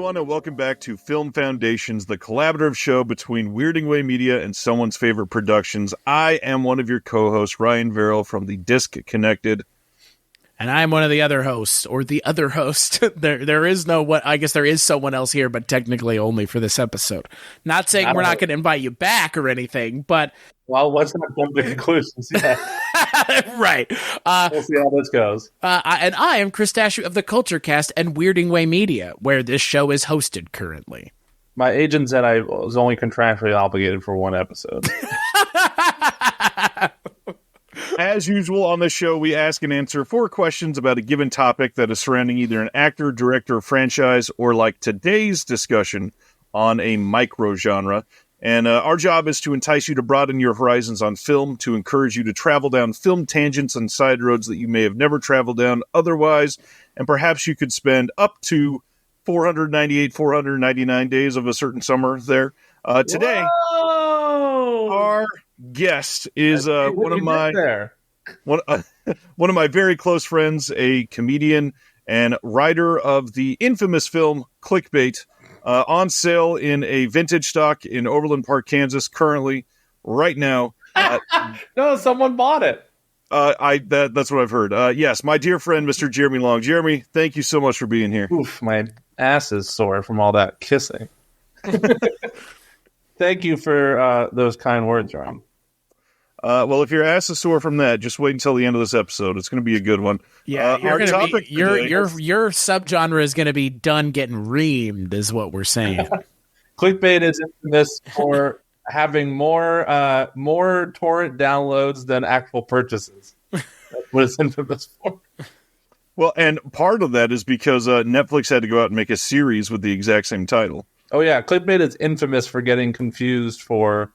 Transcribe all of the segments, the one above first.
everyone, and welcome back to Film Foundations, the collaborative show between Weirding Way Media and Someone's Favorite Productions. I am one of your co-hosts, Ryan Verrill from the Disc Connected. And I'm one of the other hosts, or the other host. There is no what. I guess there is someone else here, but technically only for this episode. Not saying we're not going to invite you back or anything, but let's not jump to conclusions. Yeah, right. We'll see how this goes. And I am Chris Dashu of the Culture Cast and Weirding Way Media, where this show is hosted currently. My agent said I was only contractually obligated for one episode. As usual on this show, we ask and answer 4 questions about a given topic that is surrounding either an actor, director, or franchise, or like today's discussion on a microgenre. And our job is to entice you to broaden your horizons on film, to encourage you to travel down film tangents and side roads that you may have never traveled down otherwise, and perhaps you could spend up to 499 days of a certain summer there. Today, our guest is one of my very close friends, a comedian and writer of the infamous film Clickbait, on sale in a vintage stock in Overland Park, Kansas, currently, right now. No, someone bought it. That's what I've heard. Yes, my dear friend, Mr. Jeremy Long. Jeremy, thank you so much for being here. Oof, my ass is sore from all that kissing. Thank you for those kind words, Ron. Well, if your ass is sore from that, just wait until the end of this episode. It's going to be a good one. Yeah, your subgenre is going to be done getting reamed, is what we're saying. Clickbait is infamous for having more torrent downloads than actual purchases. That's what it's infamous for. Well, and part of that is because Netflix had to go out and make a series with the exact same title. Oh, yeah. Clickbait is infamous for getting confused for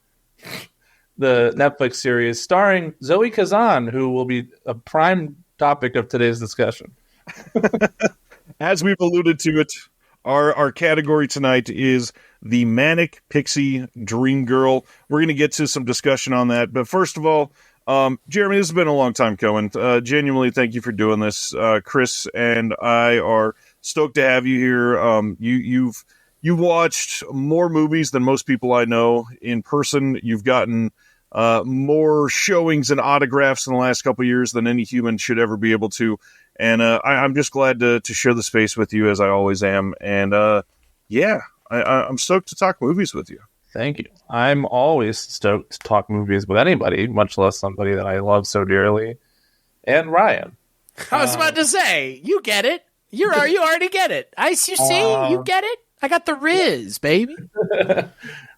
the Netflix series starring Zoe Kazan, who will be a prime topic of today's discussion. As we've alluded to it, our category tonight is the Manic Pixie Dream Girl. We're going to get to some discussion on that. But first of all, Jeremy, this has been a long time coming. Genuinely, thank you for doing this. Chris and I are stoked to have you here. You've watched more movies than most people I know in person. You've gotten more showings and autographs in the last couple of years than any human should ever be able to. And I'm just glad to share the space with you, as I always am. And I'm stoked to talk movies with you. Thank you. I'm always stoked to talk movies with anybody, much less somebody that I love so dearly. And Ryan. I was about to say, you get it. You already get it. You get it. I got the Riz, baby.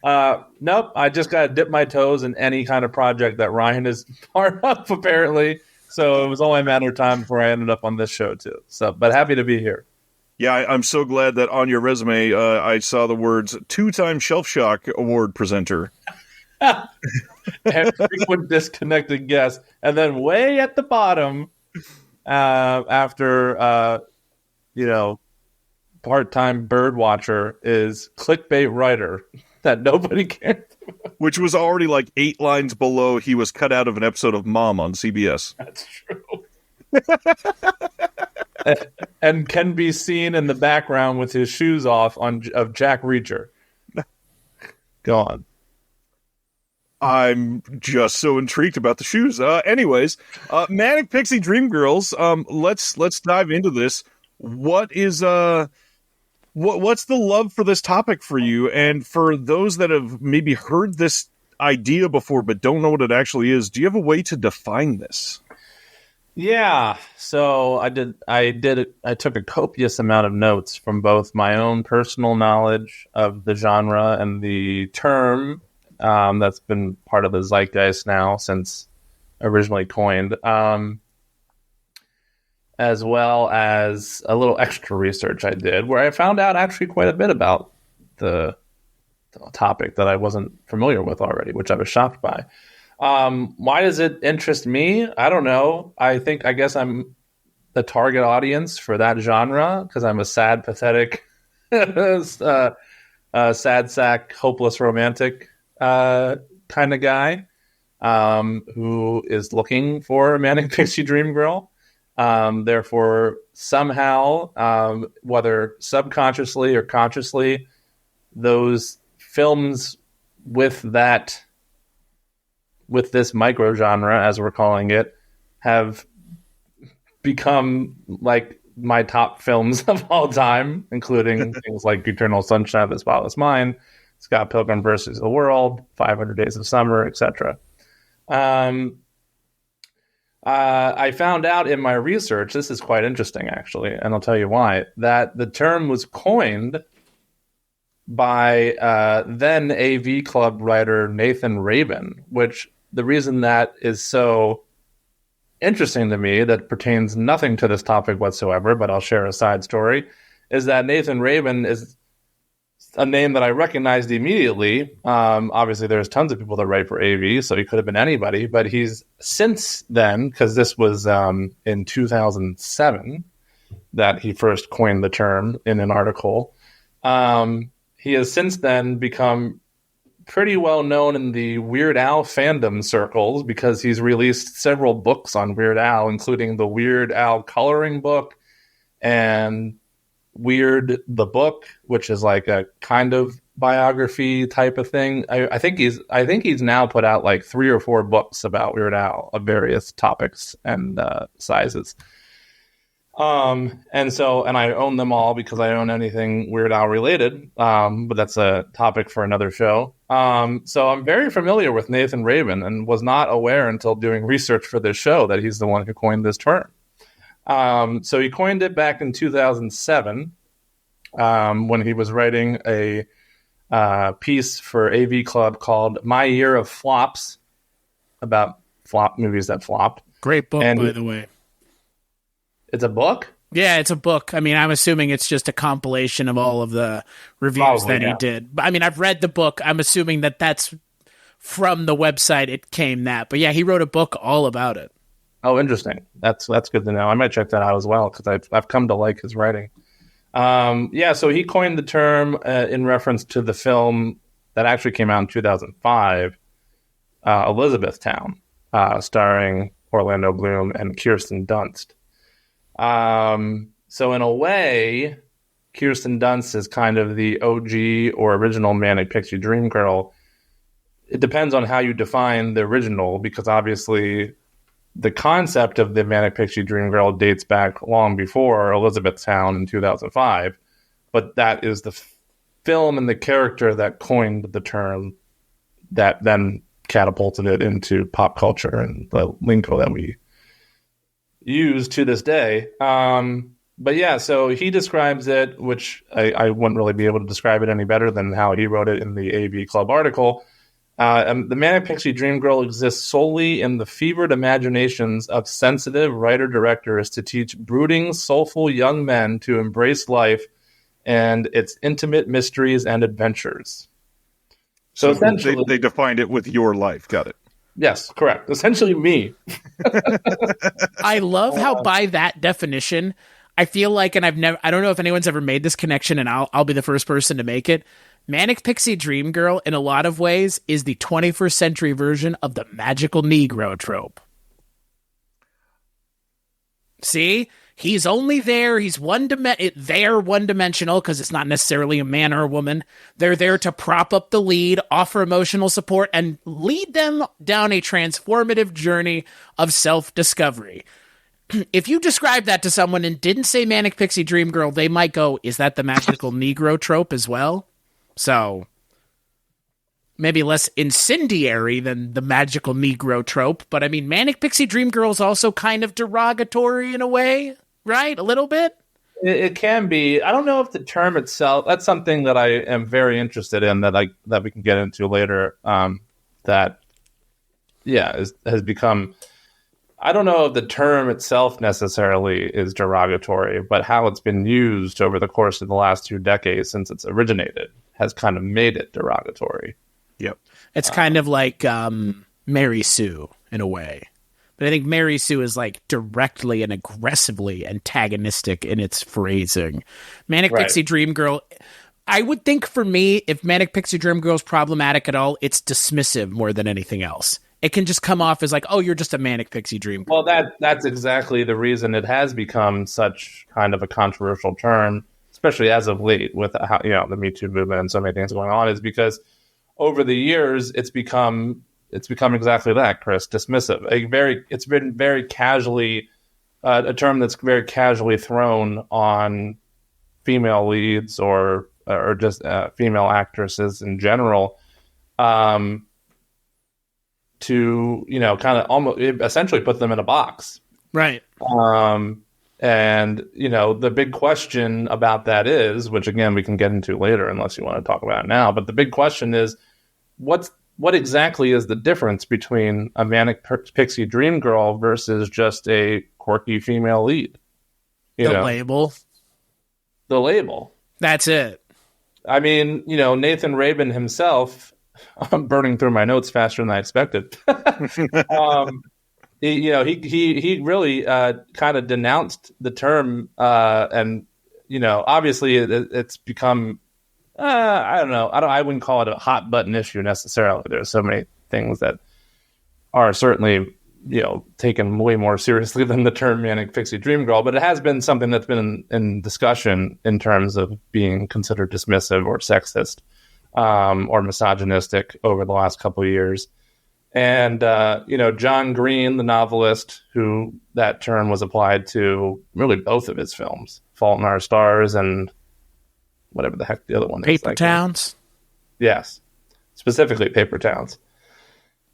Nope. I just got to dip my toes in any kind of project that Ryan is part of, apparently. So it was only a matter of time before I ended up on this show, too. But happy to be here. Yeah, I'm so glad that on your resume, I saw the words 2-time Shelf Shock Award presenter. And frequent disconnected guest. And then way at the bottom, after, part-time bird watcher, is clickbait writer that nobody cares about. Which was already like 8 lines below he was cut out of an episode of Mom on CBS. That's true. And can be seen in the background with his shoes off of Jack Reacher. Go on. I'm just so intrigued about the shoes. Anyways, Manic Pixie Dream Girls. Let's dive into this. What is what's the love for this topic for you? And for those that have maybe heard this idea before but don't know what it actually is, do you have a way to define this? Yeah, so I took a copious amount of notes from both my own personal knowledge of the genre and the term that's been part of the zeitgeist now since originally coined, as well as a little extra research I did where I found out actually quite a bit about the topic that I wasn't familiar with already, which I was shocked by. Why does it interest me? I don't know. I guess I'm the target audience for that genre because I'm a sad, pathetic, sad sack, hopeless romantic kind of guy who is looking for a Manic Pixie Dream Girl. Therefore, somehow, whether subconsciously or consciously, those films with this microgenre, as we're calling it, have become like my top films of all time, including things like Eternal Sunshine of the Spotless Mind, Scott Pilgrim versus the World, 500 Days of Summer, etc. I found out in my research, this is quite interesting actually, and I'll tell you why, that the term was coined by then AV Club writer Nathan Rabin, which the reason that is so interesting to me, that pertains nothing to this topic whatsoever, but I'll share a side story, is that Nathan Rabin is a name that I recognized immediately. Obviously, there's tons of people that write for AV, so he could have been anybody, but he's since then, because this was in 2007 that he first coined the term in an article, he has since then become pretty well known in the Weird Al fandom circles because he's released several books on Weird Al, including the Weird Al coloring book and Weird the Book, which is like a kind of biography type of thing. I think he's now put out like 3 or 4 books about Weird Al of various topics and sizes. And I own them all because I own anything Weird Al related. But that's a topic for another show. So I'm very familiar with Nathan Rabin and was not aware until doing research for this show that he's the one who coined this term. So he coined it back in 2007 when he was writing a piece for AV Club called My Year of Flops, about flop movies that flopped. Great book, by the way. It's a book? Yeah, it's a book. I mean, I'm assuming it's just a compilation of all of the reviews that he did. I mean, I've read the book. I'm assuming that that's from the website it came that. But yeah, he wrote a book all about it. Oh, interesting. That's good to know. I might check that out as well because I've come to like his writing. So he coined the term in reference to the film that actually came out in 2005, Elizabethtown, starring Orlando Bloom and Kirsten Dunst. So in a way, Kirsten Dunst is kind of the OG or original Manic Pixie Dream Girl. It depends on how you define the original, because obviously the concept of the Manic Pixie Dream Girl dates back long before Elizabethtown in 2005, but that is the film and the character that coined the term that then catapulted it into pop culture and the lingo that we use to this day. But yeah, so he describes it, which I wouldn't really be able to describe it any better than how he wrote it in the AV Club article. The Manic Pixie Dream Girl exists solely in the fevered imaginations of sensitive writer-directors to teach brooding, soulful young men to embrace life and its intimate mysteries and adventures. So essentially, they defined it with your life. Got it. Yes, correct. Essentially me. I love how by that definition, I feel like, and I don't know if anyone's ever made this connection, and I'll be the first person to make it. Manic Pixie Dream Girl, in a lot of ways, is the 21st century version of the magical Negro trope. See? He's only there. He's they're one-dimensional because it's not necessarily a man or a woman. They're there to prop up the lead, offer emotional support, and lead them down a transformative journey of self-discovery. If you describe that to someone and didn't say Manic Pixie Dream Girl, they might go, is that the magical Negro trope as well? So maybe less incendiary than the magical Negro trope, but I mean, Manic Pixie Dream Girl is also kind of derogatory in a way, right? A little bit? It can be. I don't know if the term itself, that's something that I am very interested in that we can get into later, has become, I don't know if the term itself necessarily is derogatory, but how it's been used over the course of the last 2 decades since it's originated has kind of made it derogatory. Yep. It's kind of like Mary Sue in a way. But I think Mary Sue is like directly and aggressively antagonistic in its phrasing. Manic Pixie Dream Girl, I would think for me, if Manic Pixie Dream Girl is problematic at all, it's dismissive more than anything else. it can just come off as like, oh, you're just a manic pixie dream girl. Well, that's exactly the reason it has become such kind of a controversial term, especially as of late with how, the Me Too movement and so many things going on, is because over the years it's become exactly that, Chris, dismissive. It's been very casually a term that's very casually thrown on female leads or just female actresses in general. To kind of almost essentially put them in a box, right? And the big question about that is, which again we can get into later, unless you want to talk about it now. But the big question is, what exactly is the difference between a manic pixie dream girl versus just a quirky female lead? Label. The label. That's it. I mean, Nathan Rabin himself. I'm burning through my notes faster than I expected. He really kind of denounced the term, and obviously it's become I don't know. I wouldn't call it a hot button issue necessarily. There's so many things that are certainly taken way more seriously than the term manic pixie dream girl, but it has been something that's been in discussion in terms of being considered dismissive or sexist. Or misogynistic over the last couple of years. And, John Green, the novelist, who that term was applied to really both of his films, Fault in Our Stars and whatever the heck the other one is. Paper Towns? Yes, specifically Paper Towns.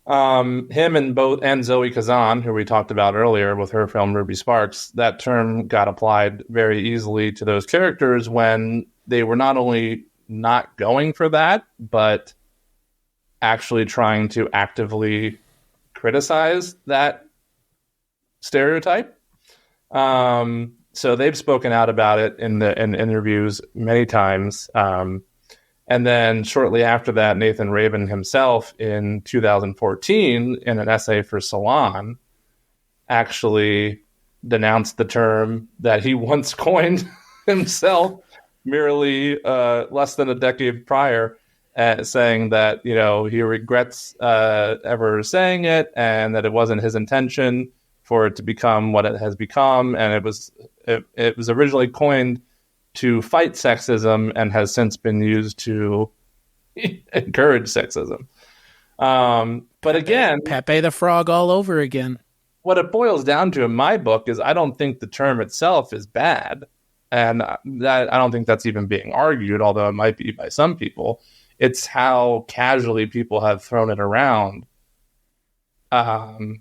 Him and Zoe Kazan, who we talked about earlier with her film Ruby Sparks, that term got applied very easily to those characters when they were not only not going for that, but actually trying to actively criticize that stereotype. So they've spoken out about it in interviews many times. And then shortly after that, Nathan Rabin himself in 2014, in an essay for Salon, actually denounced the term that he once coined himself merely less than a decade prior, saying that he regrets ever saying it, and that it wasn't his intention for it to become what it has become, and it was originally coined to fight sexism and has since been used to encourage sexism. But again, Pepe the Frog all over again. What it boils down to in my book is I don't think the term itself is bad. And that I don't think that's even being argued, although it might be by some people. It's how casually people have thrown it around. And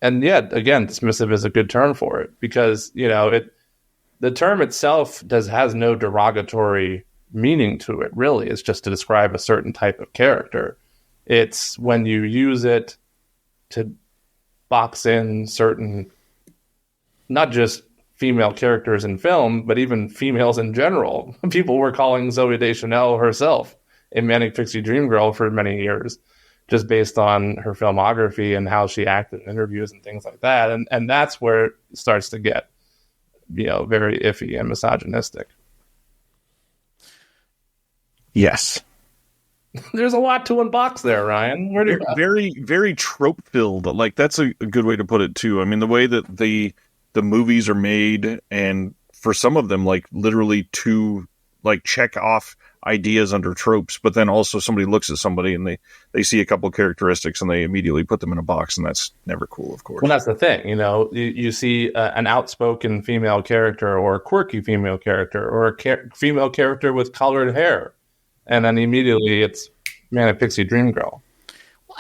yet, again, dismissive is a good term for it because, the term itself has no derogatory meaning to it, really. It's just to describe a certain type of character. It's when you use it to box in certain, not just female characters in film, but even females in general. People were calling Zooey Deschanel herself a Manic Pixie Dream Girl for many years, just based on her filmography and how she acted in interviews and things like that. And that's where it starts to get, very iffy and misogynistic. Yes. There's a lot to unbox there, Ryan. Where do you very, very trope filled. Like that's a good way to put it too. I mean, the way that the movies are made, and for some of them, like literally to like check off ideas under tropes, but then also somebody looks at somebody and they see a couple characteristics and they immediately put them in a box, and that's never cool, of course. Well, that's the thing, you see an outspoken female character or a quirky female character or a female character with colored hair, and then immediately it's Manic Pixie Dream Girl.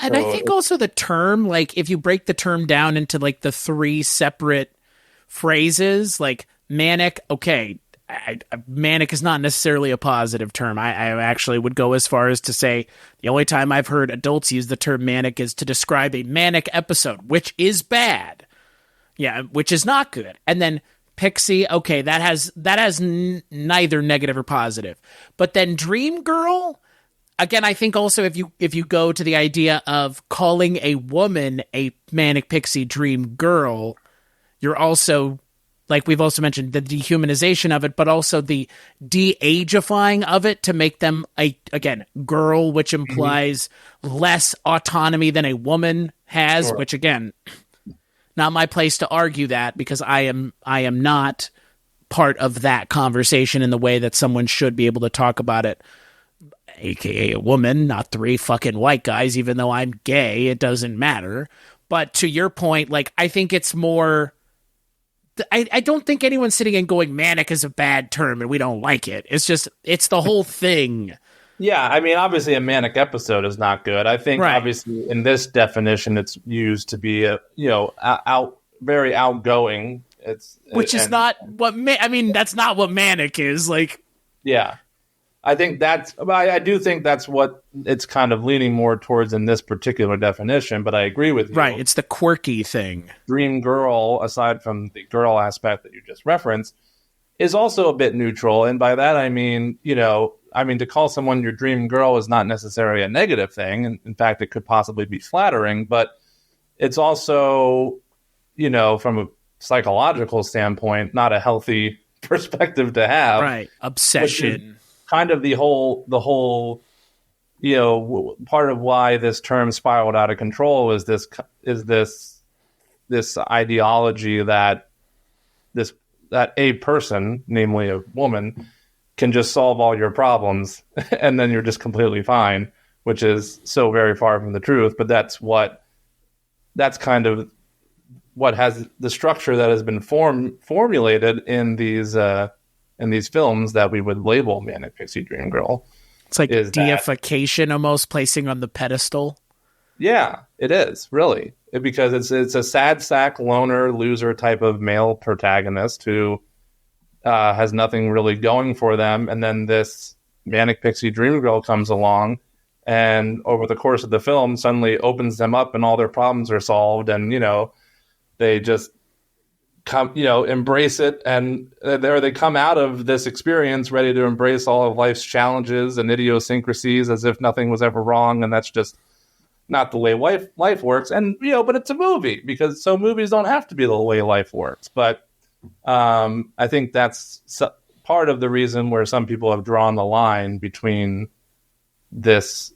And I think also the term, like if you break the term down into like the three separate phrases, like manic, okay, manic is not necessarily a positive term. I actually would go as far as to say the only time I've heard adults use the term manic is to describe a manic episode, which is bad. Yeah, which is not good. And then Pixie, okay, that has neither negative or positive. But then Dream Girl, again, I think also if you go to the idea of calling a woman a Manic Pixie Dream Girl, you're also, like we've also mentioned, the dehumanization of it, but also the de-agifying of it to make them, again, girl, which implies less autonomy than a woman has, Sure. which again, not my place to argue that because I am not part of that conversation in the way that someone should be able to talk about it, aka a woman, not three fucking white guys. Even though I'm gay, it doesn't matter. But to your point, like, I think it's more, I don't think anyone's sitting and going manic is a bad term and we don't like it. It's just, it's the whole thing. Yeah, I mean, obviously, a manic episode is not good. I think, Right. obviously, in this definition, it's used to be very outgoing. Which is and- not what that's not what manic is. Like, Yeah, I think I do think that's what it's kind of leaning more towards in this particular definition. But I agree with you. right, it's the quirky thing. Dream girl, aside from the girl aspect that you just referenced, is also a bit neutral. And by that, I mean, to call someone your dream girl is not necessarily a negative thing. And in fact, it could possibly be flattering, but it's also, from a psychological standpoint, not a healthy perspective to have. Right. Obsession. Kind of the whole, part of why this term spiraled out of control is this ideology that a person, namely a woman, can just solve all your problems and then you're just completely fine, which is so very far from the truth. But that's kind of what has the structure that has been formulated in these films that we would label Manic Pixie Dream Girl. It's like is deification, almost placing on the pedestal. Yeah, it is really, because it's a sad sack loner loser type of male protagonist who has nothing really going for them, and then this Manic Pixie Dream Girl comes along, and over the course of the film, suddenly opens them up, and all their problems are solved, and they just come, embrace it, and there they come out of this experience ready to embrace all of life's challenges and idiosyncrasies as if nothing was ever wrong, and that's just not the way life works. And but it's a movie, because movies don't have to be the way life works. But I think that's part of the reason where some people have drawn the line between this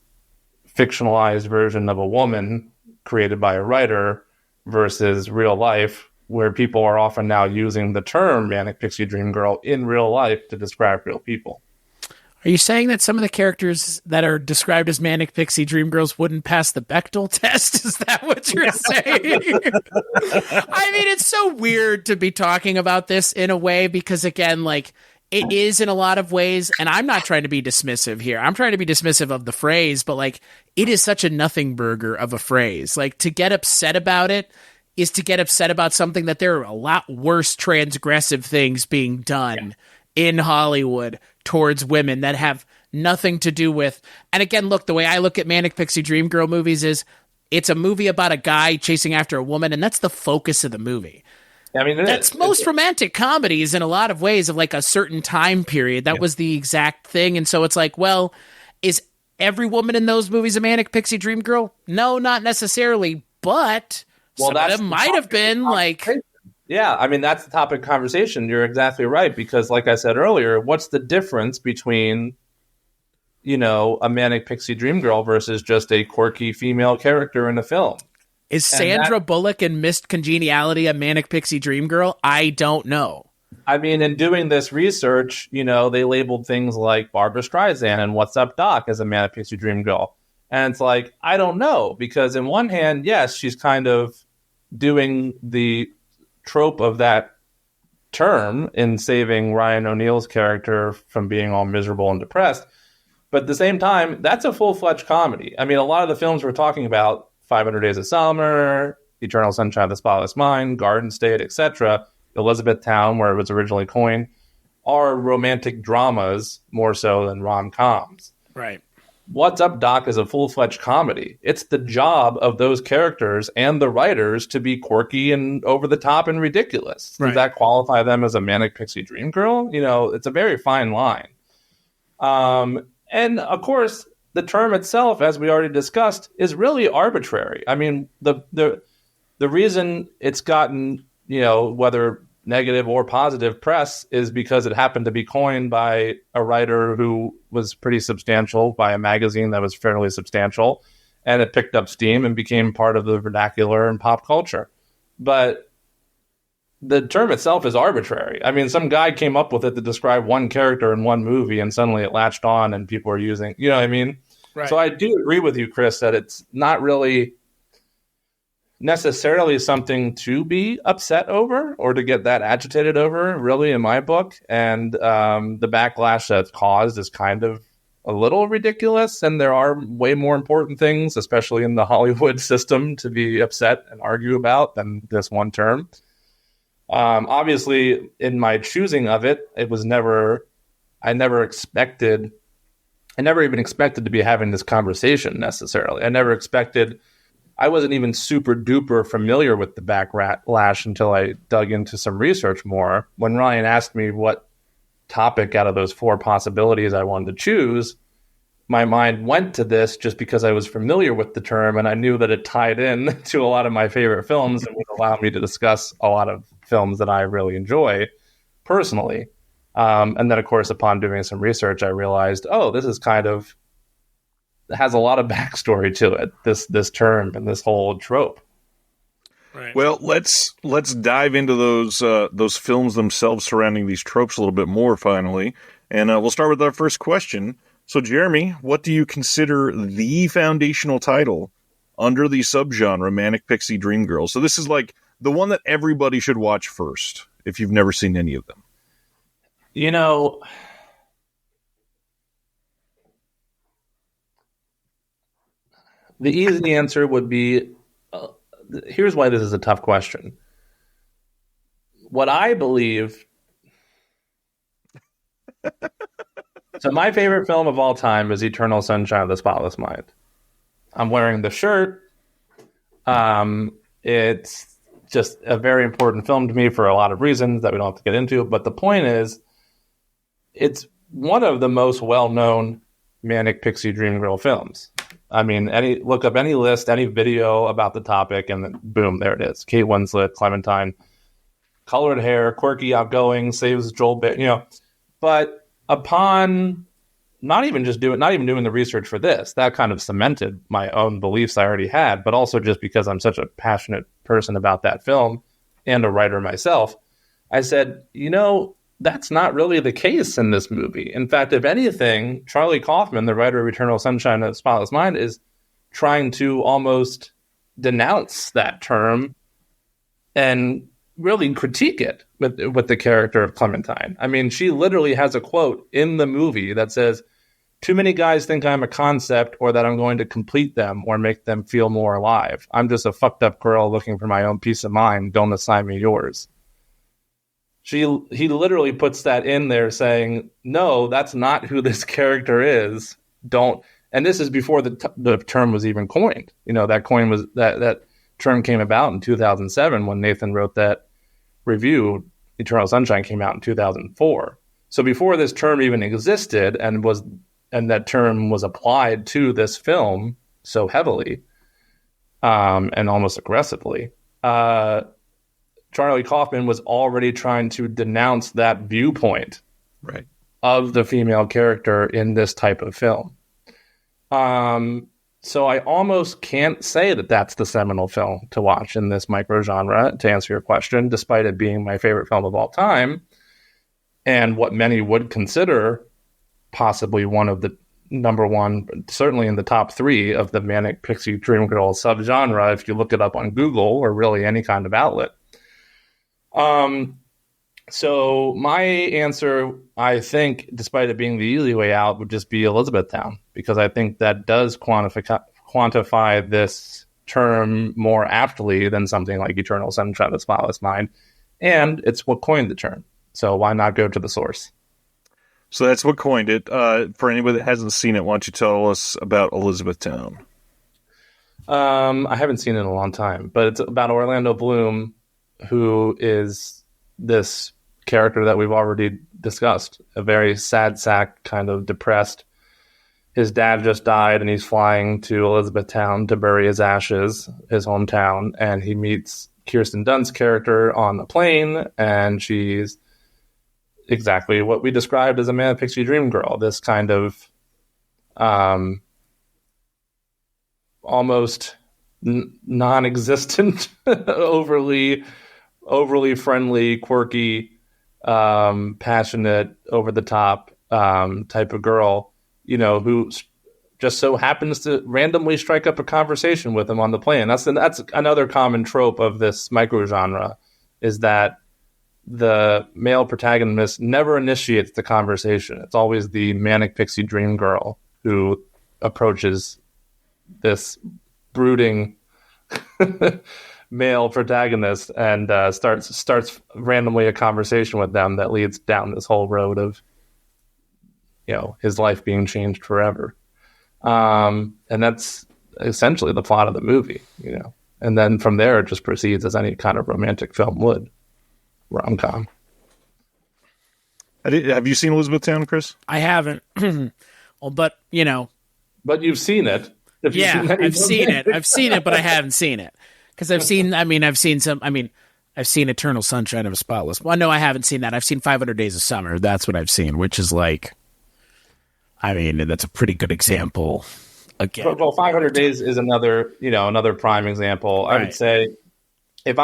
fictionalized version of a woman created by a writer versus real life, where people are often now using the term Manic Pixie Dream Girl in real life to describe real people. Are you saying that some of the characters that are described as Manic Pixie Dream Girls wouldn't pass the Bechdel test? Is that what you're saying? I mean, it's so weird to be talking about this in a way, because again, like, it is in a lot of ways, and I'm not trying to be dismissive here. I'm trying to be dismissive of the phrase, but like, it is such a nothing burger of a phrase. Like, to get upset about it is to get upset about something that there are a lot worse transgressive things being done in Hollywood towards women that have nothing to do with. And again, look, the way I look at Manic Pixie Dream Girl movies is it's a movie about a guy chasing after a woman, and that's the focus of the movie. I mean, that's most romantic comedies in a lot of ways of like a certain time period. That was the exact thing. And so it's like, well, is every woman in those movies a Manic Pixie Dream Girl? No, not necessarily, but some of them might have been like... Yeah, I mean, that's the topic of conversation. You're exactly right, because like I said earlier, what's the difference between, a Manic Pixie Dream Girl versus just a quirky female character in a film? Is Sandra Bullock in Missed Congeniality a Manic Pixie Dream Girl? I don't know. I mean, in doing this research, they labeled things like Barbara Streisand and What's Up Doc as a Manic Pixie Dream Girl. And it's like, I don't know, because in one hand, yes, she's kind of doing the trope of that term in saving Ryan O'Neal's character from being all miserable and depressed. But at the same time, that's a full-fledged comedy. I mean, a lot of the films we're talking about, 500 Days of Summer, Eternal Sunshine of the Spotless Mind, Garden State, etc., Elizabethtown, where it was originally coined, are romantic dramas more so than rom-coms. Right. What's Up, Doc is a full-fledged comedy. It's the job of those characters and the writers to be quirky and over-the-top and ridiculous. Does that qualify them as a Manic Pixie Dream Girl? It's a very fine line. And, of course, the term itself, as we already discussed, is really arbitrary. I mean, the reason it's gotten, whether negative or positive press is because it happened to be coined by a writer who was pretty substantial, by a magazine that was fairly substantial, and it picked up steam and became part of the vernacular and pop culture. But the term itself is arbitrary. I mean, some guy came up with it to describe one character in one movie, and suddenly it latched on and people are using, you know what I mean? Right. So I do agree with you, Chris, that it's not really necessarily something to be upset over or to get that agitated over, really, in my book. And the backlash that's caused is kind of a little ridiculous, and there are way more important things, especially in the Hollywood system, to be upset and argue about than this one term. Obviously, in my choosing of it, I never even expected to be having this conversation necessarily. I wasn't even super duper familiar with the backlash until I dug into some research more. When Ryan asked me what topic out of those 4 possibilities I wanted to choose, my mind went to this just because I was familiar with the term and I knew that it tied in to a lot of my favorite films and would allow me to discuss a lot of films that I really enjoy personally. And then, of course, upon doing some research, I realized, this is has a lot of backstory to it, this term and this whole trope. Right. Well, let's dive into those films themselves surrounding these tropes a little bit more finally, and we'll start with our first question. So, Jeremy, what do you consider the foundational title under the subgenre Manic Pixie Dream Girls? So this is like the one that everybody should watch first if you've never seen any of them. You know, the easy answer would be, here's why this is a tough question. What I believe... So my favorite film of all time is Eternal Sunshine of the Spotless Mind. I'm wearing the shirt. It's just a very important film to me for a lot of reasons that we don't have to get into. But the point is, it's one of the most well-known Manic Pixie Dream Girl films. I mean, look up any list, any video about the topic, and then boom, there it is. Kate Winslet, Clementine, colored hair, quirky, outgoing, saves Joel, but upon not even doing the research for this, that kind of cemented my own beliefs I already had, but also just because I'm such a passionate person about that film and a writer myself, I said, that's not really the case in this movie. In fact, if anything, Charlie Kaufman, the writer of Eternal Sunshine of the Spotless Mind, is trying to almost denounce that term and really critique it with the character of Clementine. I mean, she literally has a quote in the movie that says, "Too many guys think I'm a concept or that I'm going to complete them or make them feel more alive. I'm just a fucked up girl looking for my own peace of mind. Don't assign me yours." He literally puts that in there saying, no, that's not who this character is. Don't. And this is before the term was even coined. That term came about in 2007 when Nathan wrote that review. Eternal Sunshine came out in 2004. So before this term even existed and that term was applied to this film so heavily and almost aggressively, Charlie Kaufman was already trying to denounce that viewpoint right. of the female character in this type of film. So I almost can't say that that's the seminal film to watch in this microgenre, to answer your question, despite it being my favorite film of all time, and what many would consider possibly one of the number one, certainly in the top 3 of the Manic Pixie Dream Girl subgenre, if you look it up on Google or really any kind of outlet. So my answer, I think, despite it being the easy way out, would just be Elizabethtown, because I think that does quantify this term more aptly than something like Eternal Sunshine of the Spotless Mind, and it's what coined the term. So why not go to the source? So that's what coined it. For anybody that hasn't seen it, why don't you tell us about Elizabethtown? I haven't seen it in a long time, but it's about Orlando Bloom, who is this character that we've already discussed, a very sad sack, kind of depressed. His dad just died and he's flying to Elizabethtown to bury his ashes, his hometown, and he meets Kirsten Dunst's character on the plane, and she's exactly what we described as a Manic Pixie Dream Girl, this kind of almost non-existent, overly friendly, quirky, passionate, over the top type of girl, who just so happens to randomly strike up a conversation with him on the plane. That's another common trope of this microgenre, is that the male protagonist never initiates the conversation. It's always the Manic Pixie Dream Girl who approaches this brooding male protagonist and starts randomly a conversation with them that leads down this whole road of his life being changed forever. And that's essentially the plot of the movie, and then from there it just proceeds as any kind of romantic film would. Rom-com. Have you seen Elizabethtown, Chris? I haven't. Well, but But you've seen it. I've seen it. I've seen it, but I haven't seen it because I've seen Eternal Sunshine of a Spotless. Well, no, I haven't seen that. I've seen 500 Days of Summer. That's what I've seen, which is that's a pretty good example. Again, well, 500 Days is another prime example. Right. I would say if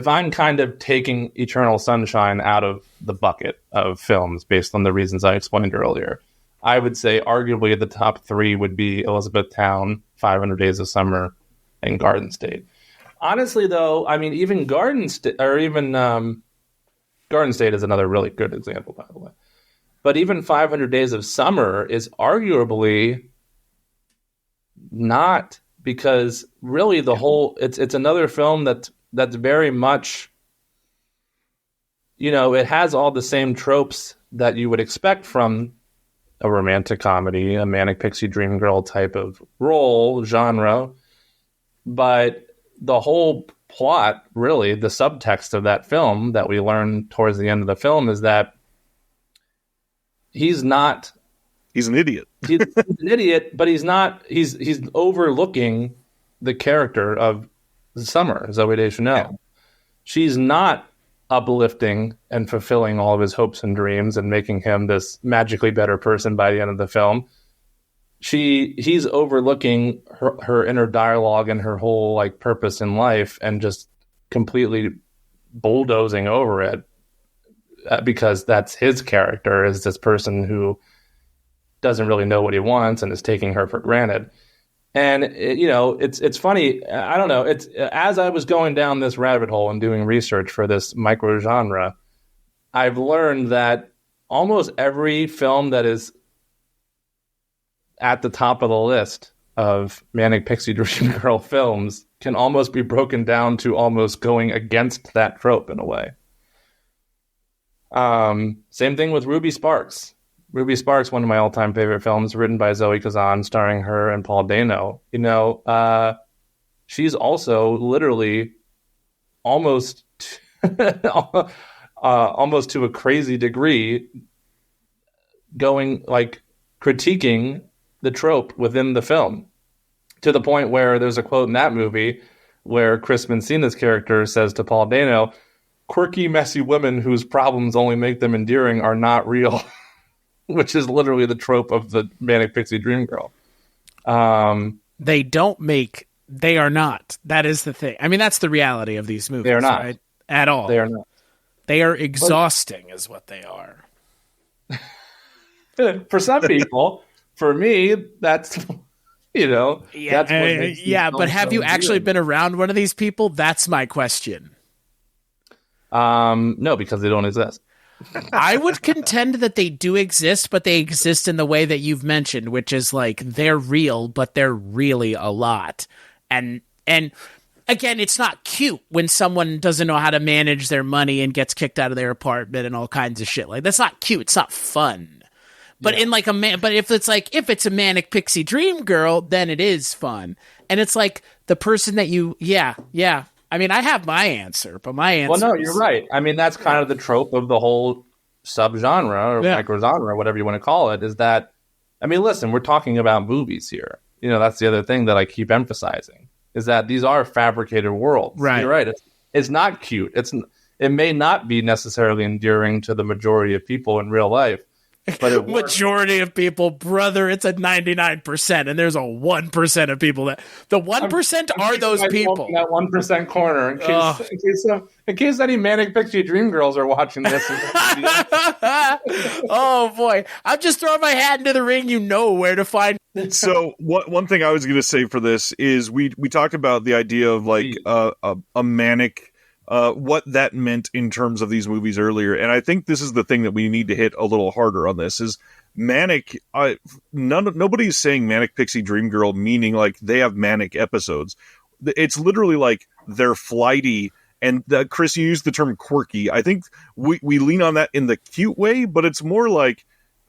I'm kind of taking Eternal Sunshine out of the bucket of films based on the reasons I explained earlier, I would say arguably the top three would be Elizabethtown, 500 Days of Summer, and Garden State. Honestly, though, even Garden State is another really good example, by the way. But even 500 Days of Summer is arguably not, because really it's another film that's very much, it has all the same tropes that you would expect from a romantic comedy, a Manic Pixie Dream Girl type of role, genre. But the whole plot, really, the subtext of that film that we learn towards the end of the film is that he's an idiot. He's an idiot, but he's overlooking the character of Summer, Zooey Deschanel. Yeah. She's not uplifting and fulfilling all of his hopes and dreams and making him this magically better person by the end of the film. He's overlooking her inner dialogue and her whole purpose in life and just completely bulldozing over it because that's his character, is this person who doesn't really know what he wants and is taking her for granted. And it's funny. I don't know. It's as I was going down this rabbit hole and doing research for this microgenre, I've learned that almost every film that is at the top of the list of Manic Pixie Dream Girl films can almost be broken down to almost going against that trope in a way. Same thing with Ruby Sparks. Ruby Sparks, one of my all-time favorite films, written by Zoe Kazan, starring her and Paul Dano. She's also literally almost almost to a crazy degree going critiquing the trope within the film, to the point where there's a quote in that movie where Chris Mencina's character says to Paul Dano, "Quirky, messy women whose problems only make them endearing are not real." Which is literally the trope of the Manic Pixie Dream Girl. They are not. That is the thing. That's the reality of these movies. They are not. Right? At all. They are not. They are exhausting, is what they are. For some people, for me, that's, that's what but have you actually been around one of these people? That's my question. No, because they don't exist. I would contend that they do exist, but they exist in the way that you've mentioned, which is they're real, but they're really a lot. And again, it's not cute when someone doesn't know how to manage their money and gets kicked out of their apartment and all kinds of shit. That's not cute. It's not fun. But but if it's a Manic Pixie Dream Girl, then it is fun. And it's the person that I have my answer, but my answer. Well, no, you're right. That's kind of the trope of the whole subgenre or microgenre, or whatever you want to call it, is that, listen, we're talking about movies here. That's the other thing that I keep emphasizing, is that these are fabricated worlds. Right. You're right. It's not cute. It may not be necessarily endearing to the majority of people in real life, but it works. Majority of people, brother, it's a 99%, and there's a 1% of people that the 1% are those people. In that 1% corner, in case any Manic Pixie Dream Girls are watching this. Oh boy, I'm just throwing my hat into the ring. You know where to find. So one thing I was going to say for this is we talked about the idea of like a manic. What that meant in terms of these movies earlier. And I think this is the thing that we need to hit a little harder on this is manic. Nobody's saying Manic Pixie Dream Girl, meaning like they have manic episodes. It's literally like they're flighty. And Chris, you used the term quirky. I think we lean on that in the cute way, but it's more like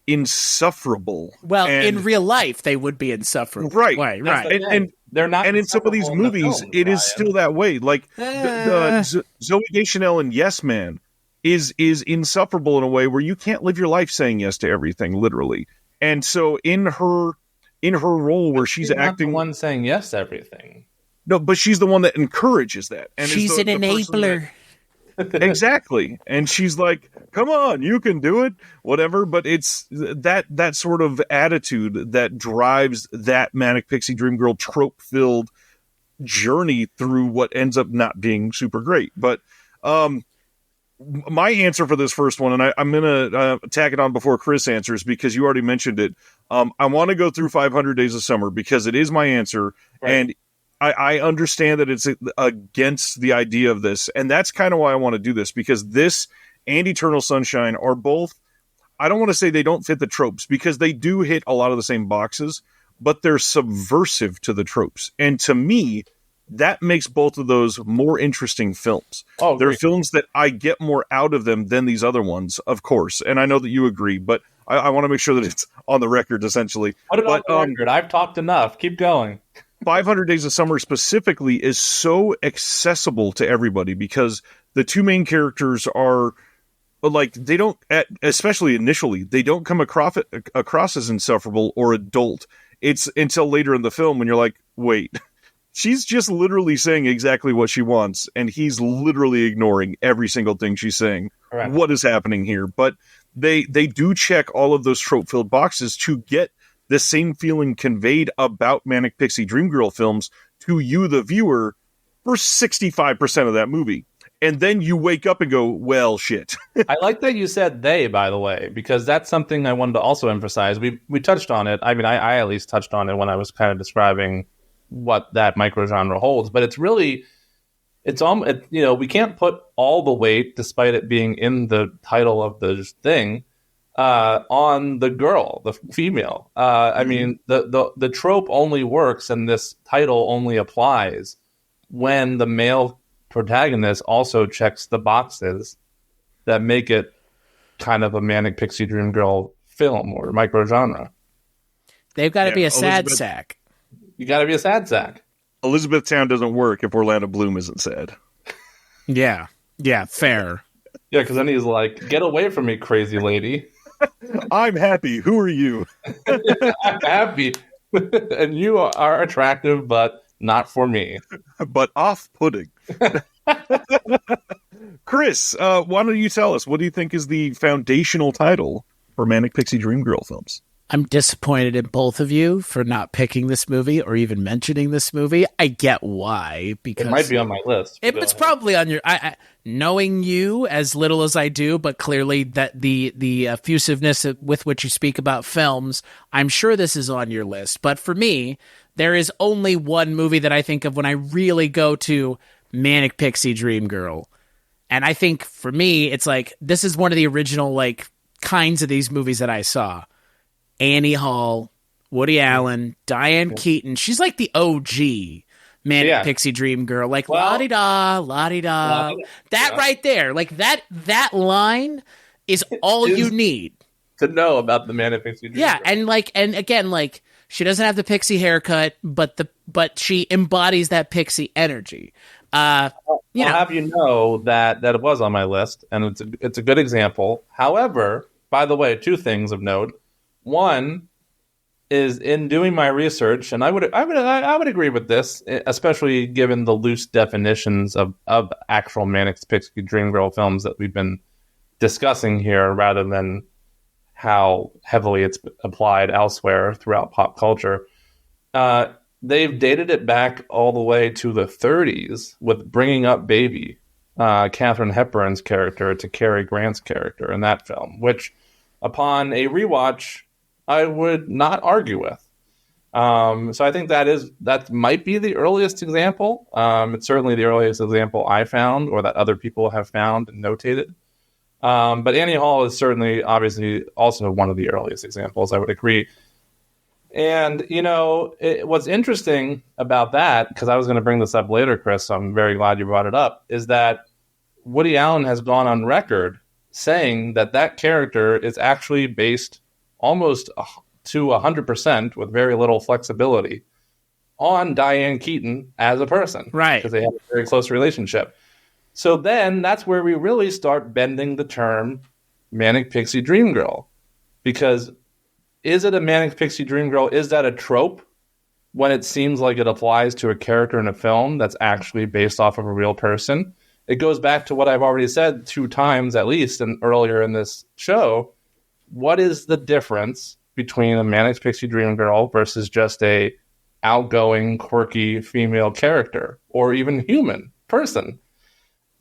insufferable. Well, in real life, they would be insufferable. Right. Right. And they're not. And in some of these movies, it is still that way. Like Zoe Deschanel in Yes Man is insufferable in a way where you can't live your life saying yes to everything, literally. And so in her role where she's acting, the one saying yes to everything. No, but she's the one that encourages that. And she's an enabler. Exactly. And she's like, come on, you can do it, whatever. But it's that sort of attitude that drives that Manic Pixie Dream Girl trope-filled journey through what ends up not being super great. But my answer for this first one, and I'm going to tack it on before Chris answers because you already mentioned it. I want to go through 500 Days of Summer because it is my answer. Right. And I understand that it's against the idea of this, and that's kind of why I want to do this, because this and Eternal Sunshine are both, I don't want to say they don't fit the tropes, because they do hit a lot of the same boxes, but they're subversive to the tropes. And to me, that makes both of those more interesting films. Oh, they're films that I get more out of them than these other ones, of course, and I know that you agree, but I want to make sure that it's on the record, essentially. Put it on the record. I've talked enough. Keep going. 500 Days of Summer specifically is so accessible to everybody because the two main characters are like, they don't, especially initially, they don't come across as insufferable or adult. It's until later in the film when you're like, wait, she's just literally saying exactly what she wants, and he's literally ignoring every single thing she's saying. Right. What is happening here? But they do check all of those trope-filled boxes to get the same feeling conveyed about Manic Pixie Dream Girl films to you, the viewer, for 65% of that movie. And then you wake up and go, well, shit. I like that you said they, by the way, because that's something I wanted to also emphasize. We touched on it. I mean, I at least touched on it when I was kind of describing what that microgenre holds. But it's really, we can't put all the weight, despite it being in the title of the thing, on the girl, the female. I mean, the trope only works and this title only applies when the male protagonist also checks the boxes that make it kind of a Manic Pixie Dream Girl film or microgenre. They've got to be a sad sack. You got to be a sad sack. Elizabethtown doesn't work if Orlando Bloom isn't sad. Yeah, fair. Yeah, because then he's like, get away from me, crazy lady. I'm happy. Who are you? I'm happy. And you are attractive, but not for me. But off-putting. Chris, why don't you tell us, what do you think is the foundational title for Manic Pixie Dream Girl films? I'm disappointed in both of you for not picking this movie or even mentioning this movie. I get why, because it might be on my list. It's probably on your. Knowing you as little as I do, but clearly that the effusiveness with which you speak about films, I'm sure this is on your list. But for me, there is only one movie that I think of when I really go to Manic Pixie Dream Girl, and I think for me, it's like this is one of the original like kinds of these movies that I saw. Annie Hall, Woody Allen, Diane Keaton. She's like the OG Manic Pixie Dream Girl. Like, la-di-da, la-di-da. That right there. Like, that line is all you need. To know about the Manic Pixie Dream Girl. And again, like, she doesn't have the pixie haircut, but she embodies that pixie energy. I'll have you know that it was on my list, and it's a good example. However, by the way, two things of note. One is in doing my research, and I would agree with this, especially given the loose definitions of actual Manic Pixie Dream Girl films that we've been discussing here, rather than how heavily it's applied elsewhere throughout pop culture. They've dated it back all the way to the 30s with Bringing Up Baby, Katharine Hepburn's character to Cary Grant's character in that film, which upon a rewatch, I would not argue with. So I think that might be the earliest example. It's certainly the earliest example I found, or that other people have found and notated. But Annie Hall is certainly, obviously, also one of the earliest examples, I would agree. And, what's interesting about that, because I was going to bring this up later, Chris, so I'm very glad you brought it up, is that Woody Allen has gone on record saying that character is actually based almost to 100% with very little flexibility on Diane Keaton as a person. Right. Because they have a very close relationship. So then that's where we really start bending the term Manic Pixie Dream Girl. Because is it a Manic Pixie Dream Girl? Is that a trope when it seems like it applies to a character in a film that's actually based off of a real person? It goes back to what I've already said 2 times at least and earlier in this show. What is the difference between a Manic Pixie Dream Girl versus just a outgoing, quirky female character or even human person?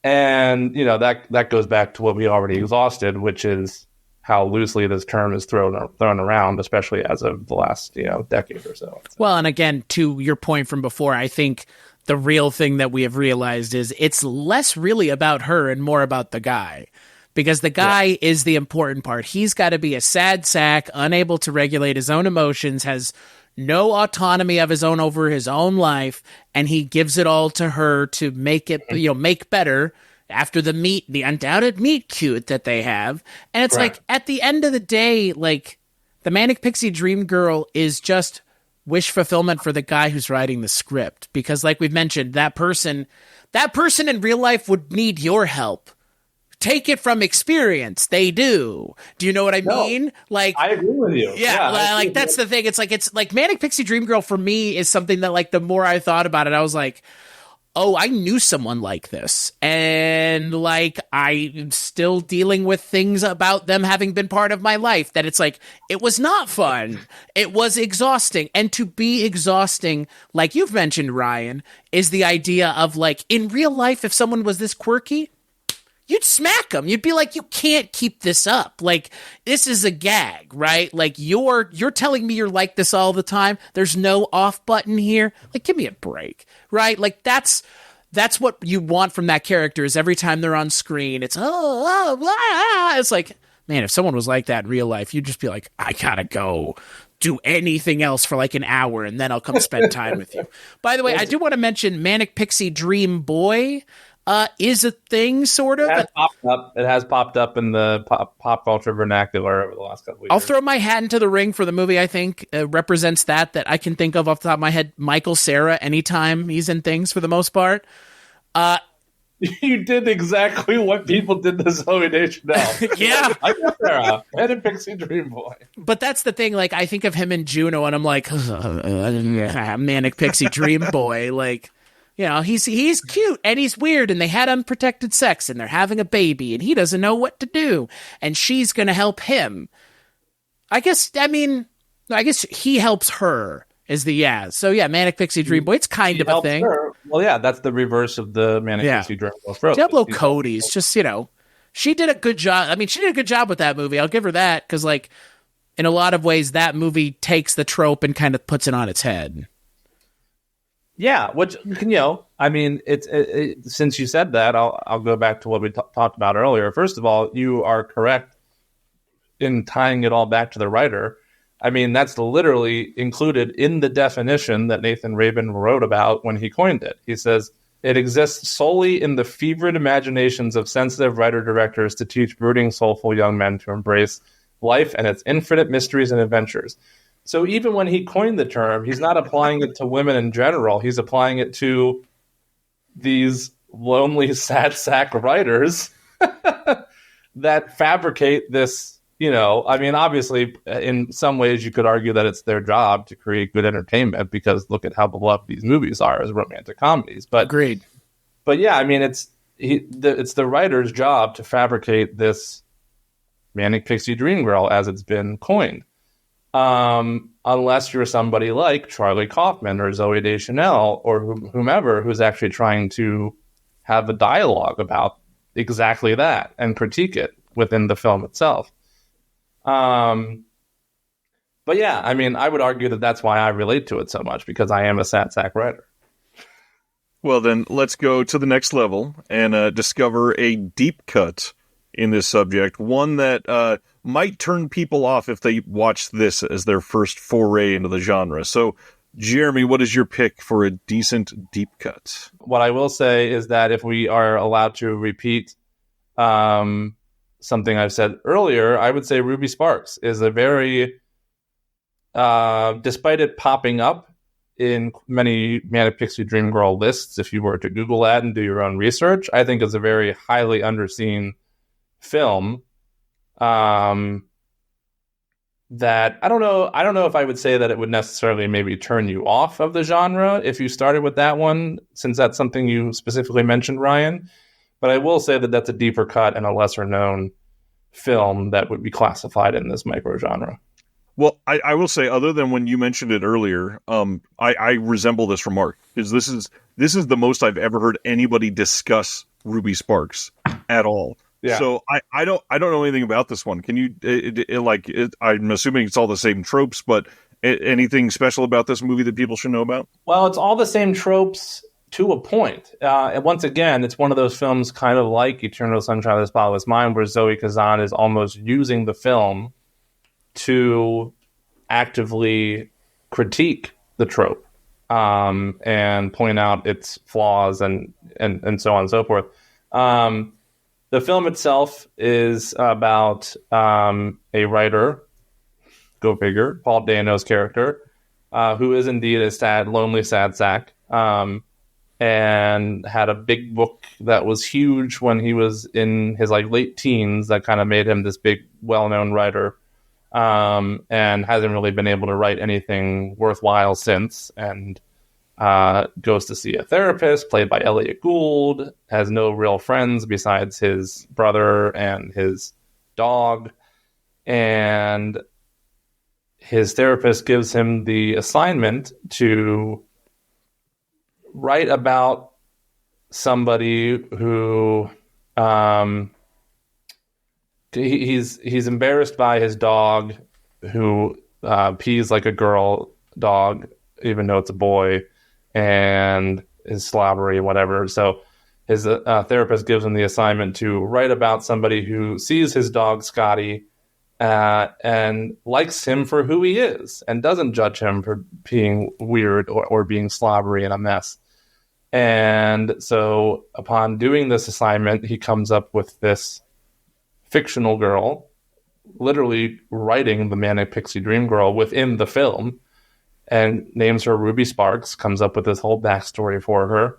And, that goes back to what we already exhausted, which is how loosely this term is thrown around, especially as of the last, decade or so. Well, and again, to your point from before, I think the real thing that we have realized is it's less really about her and more about the guy. Because the guy is the important part. He's got to be a sad sack, unable to regulate his own emotions, has no autonomy of his own over his own life, and he gives it all to her to make it, make better after the undoubted meet cute that they have. And it's like, at the end of the day, like, the Manic Pixie Dream Girl is just wish fulfillment for the guy who's writing the script. Because like we've mentioned, that person in real life would need your help. Take it from experience. They do. Do you know what I mean? Like, I agree with you. Yeah, that's the thing. It's like Manic Pixie Dream Girl for me is something that, like, the more I thought about it, I was like, oh, I knew someone like this. And, like, I'm still dealing with things about them having been part of my life that it's like, it was not fun. It was exhausting. And to be exhausting, like you've mentioned, Ryan, is the idea of, like, in real life, if someone was this quirky, you'd smack them. You'd be like, you can't keep this up. Like, this is a gag, right? Like, you're telling me you're like this all the time. There's no off button here. Like, give me a break, right? Like, that's what you want from that character is every time they're on screen, it's, it's like, man, if someone was like that in real life, you'd just be like, I gotta go do anything else for like an hour and then I'll come spend time with you. By the way, I do want to mention Manic Pixie Dream Boy is a thing, sort of. It has popped up in the pop culture vernacular over the last couple of years. I'll throw my hat into the ring for the movie I think represents that I can think of off the top of my head. Michael Cera, anytime he's in things for the most part. You did exactly what people did to Zoe Deschanel. Yeah. Michael Cera and Pixie Dream Boy. But that's the thing, like, I think of him in Juno and I'm like, Manic Pixie Dream Boy, like, he's cute and he's weird and they had unprotected sex and they're having a baby and he doesn't know what to do and she's going to help him. I guess he helps her is so Manic Pixie Dream Boy. It's kind of a thing. Her. Well, yeah, that's the reverse of the Manic Pixie Dream Girl. Diablo Cody's just, she did a good job. I mean, she did a good job with that movie. I'll give her that because, like, in a lot of ways, that movie takes the trope and kind of puts it on its head. Yeah, which I mean, it's since you said that, I'll go back to what we talked about earlier. First of all, you are correct in tying it all back to the writer. I mean, that's literally included in the definition that Nathan Rabin wrote about when he coined it. He says, it exists solely in the fevered imaginations of sensitive writer-directors to teach brooding, soulful young men to embrace life and its infinite mysteries and adventures. So even when he coined the term, he's not applying it to women in general. He's applying it to these lonely, sad sack writers that fabricate this, I mean, obviously, in some ways you could argue that it's their job to create good entertainment because look at how beloved these movies are as romantic comedies. But agreed. But yeah, I mean, it's the writer's job to fabricate this Manic Pixie Dream Girl, as it's been coined. Unless you're somebody like Charlie Kaufman or Zoe Deschanel or whomever who's actually trying to have a dialogue about exactly that and critique it within the film itself. But yeah, I mean, I would argue that that's why I relate to it so much, because I am a sat sack writer. Well, then let's go to the next level and discover a deep cut in this subject, one that might turn people off if they watch this as their first foray into the genre. So, Jeremy, what is your pick for a decent deep cut? What I will say is that if we are allowed to repeat something I've said earlier, I would say Ruby Sparks is a very, despite it popping up in many Manic Pixie Dream Girl lists, if you were to Google that and do your own research, I think is a very highly underseen film. That I don't know if I would say that it would necessarily maybe turn you off of the genre if you started with that one, since that's something you specifically mentioned, Ryan. But I will say that that's a deeper cut and a lesser known film that would be classified in this microgenre. Well, I will say, other than when you mentioned it earlier, I resemble this remark, because this is the most I've ever heard anybody discuss Ruby Sparks at all. Yeah. So I don't know anything about this one. Can you I'm assuming it's all the same tropes, but anything special about this movie that people should know about? Well, it's all the same tropes to a point. And once again, it's one of those films kind of like Eternal Sunshine of the Spotless Mind, where Zoe Kazan is almost using the film to actively critique the trope and point out its flaws and so on and so forth. The film itself is about a writer, go figure, Paul Dano's character, who is indeed a lonely sad sack, and had a big book that was huge when he was in his late teens that kind of made him this big, well-known writer, and hasn't really been able to write anything worthwhile since, and goes to see a therapist played by Elliot Gould, has no real friends besides his brother and his dog, and his therapist gives him the assignment to write about somebody who he's embarrassed by his dog, who pees like a girl dog even though it's a boy, and is slobbery, whatever. So his therapist gives him the assignment to write about somebody who sees his dog Scotty and likes him for who he is and doesn't judge him for being weird or being slobbery and a mess. And so upon doing this assignment, he comes up with this fictional girl, literally writing the Manic Pixie Dream Girl within the film, and names her Ruby Sparks, comes up with this whole backstory for her.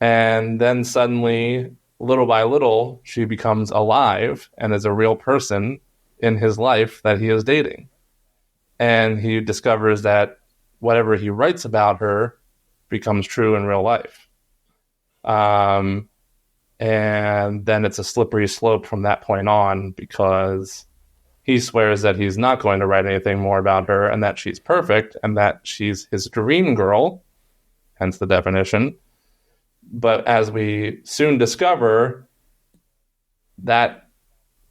And then suddenly, little by little, she becomes alive and is a real person in his life that he is dating. And he discovers that whatever he writes about her becomes true in real life. And then it's a slippery slope from that point on, because he swears that he's not going to write anything more about her and that she's perfect and that she's his dream girl, hence the definition. But as we soon discover, that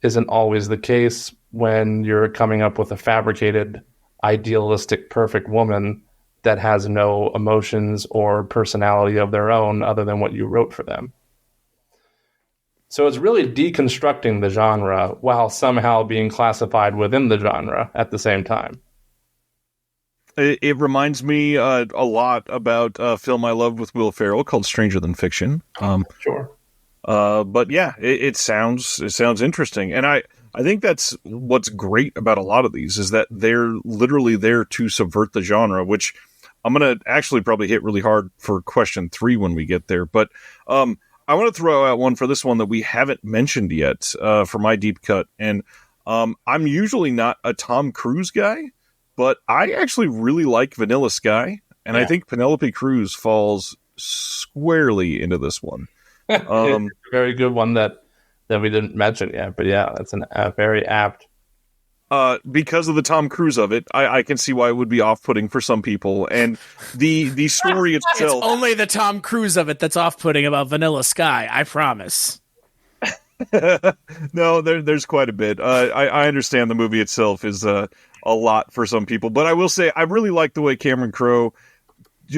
isn't always the case when you're coming up with a fabricated, idealistic, perfect woman that has no emotions or personality of their own other than what you wrote for them. So it's really deconstructing the genre while somehow being classified within the genre at the same time. It reminds me a lot about a film I loved with Will Ferrell called Stranger Than Fiction. Sure. But yeah, it sounds interesting. And I think that's what's great about a lot of these, is that they're literally there to subvert the genre, which I'm going to actually probably hit really hard for question 3 when we get there. But I want to throw out one for this one that we haven't mentioned yet for my deep cut. And I'm usually not a Tom Cruise guy, but I actually really like Vanilla Sky. And I think Penelope Cruz falls squarely into this one. Very good one that that we didn't mention yet. But yeah, that's a very apt. Because of the Tom Cruise of it, I can see why it would be off-putting for some people. And the story It's itself, only the Tom Cruise of it that's off-putting about Vanilla Sky, I promise. no, there's quite a bit. I understand the movie itself is a lot for some people, but I will say I really like the way Cameron Crowe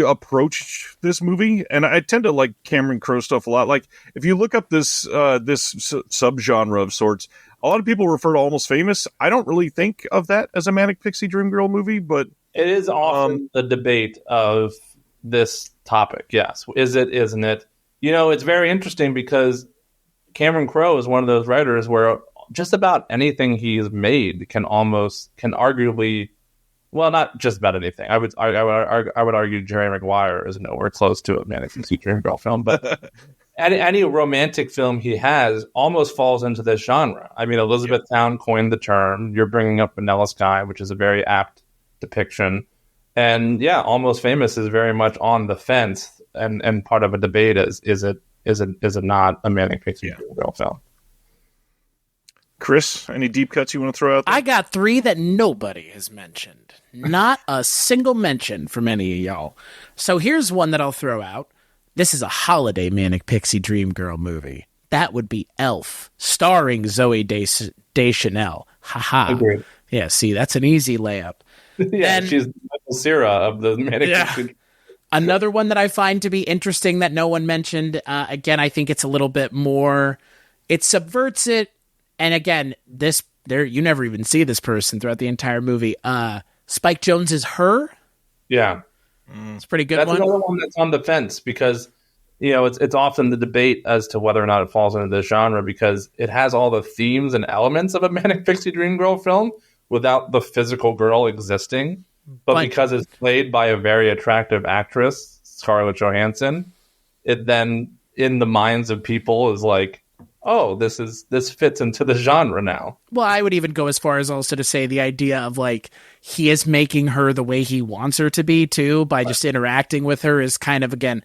approached this movie, and I tend to like Cameron Crowe stuff a lot. Like if you look up this subgenre of sorts, a lot of people refer to Almost Famous. I don't really think of that as a Manic Pixie Dream Girl movie, but it is often the debate of this topic. Yes, is it? Isn't it? It's very interesting because Cameron Crowe is one of those writers where just about anything he's made can arguably, well, not just about anything. I would argue Jerry Maguire is nowhere close to a Manic Pixie Dream Girl film, but any romantic film he has almost falls into this genre. I mean, Elizabethtown coined the term. You're bringing up Vanilla Sky, which is a very apt depiction, and yeah, Almost Famous is very much on the fence, and part of a debate is it not a Manic Pixie Dream Girl film? Chris, any deep cuts you want to throw out there? I got 3 that nobody has mentioned. Not a single mention from any of y'all. So here's one that I'll throw out. This is a holiday Manic Pixie Dream Girl movie. That would be Elf, starring Zoe Deschanel. Haha. Agreed. Yeah, see, that's an easy layup. Yeah, she's the Michael Cera of the Manic Pixie. Another one that I find to be interesting that no one mentioned, again, I think it's a little bit more, it subverts it, and again, you never even see this person throughout the entire movie. Spike Jonze's Her. Yeah. It's a pretty good That's one. another one that's on the fence because, it's often the debate as to whether or not it falls into this genre because it has all the themes and elements of a Manic Pixie Dream Girl film without the physical girl existing. But because it's played by a very attractive actress, Scarlett Johansson, it then, in the minds of people, is like, oh, this fits into the genre now. Well, I would even go as far as also to say the idea of like he is making her the way he wants her to be too by just interacting with her is kind of, again,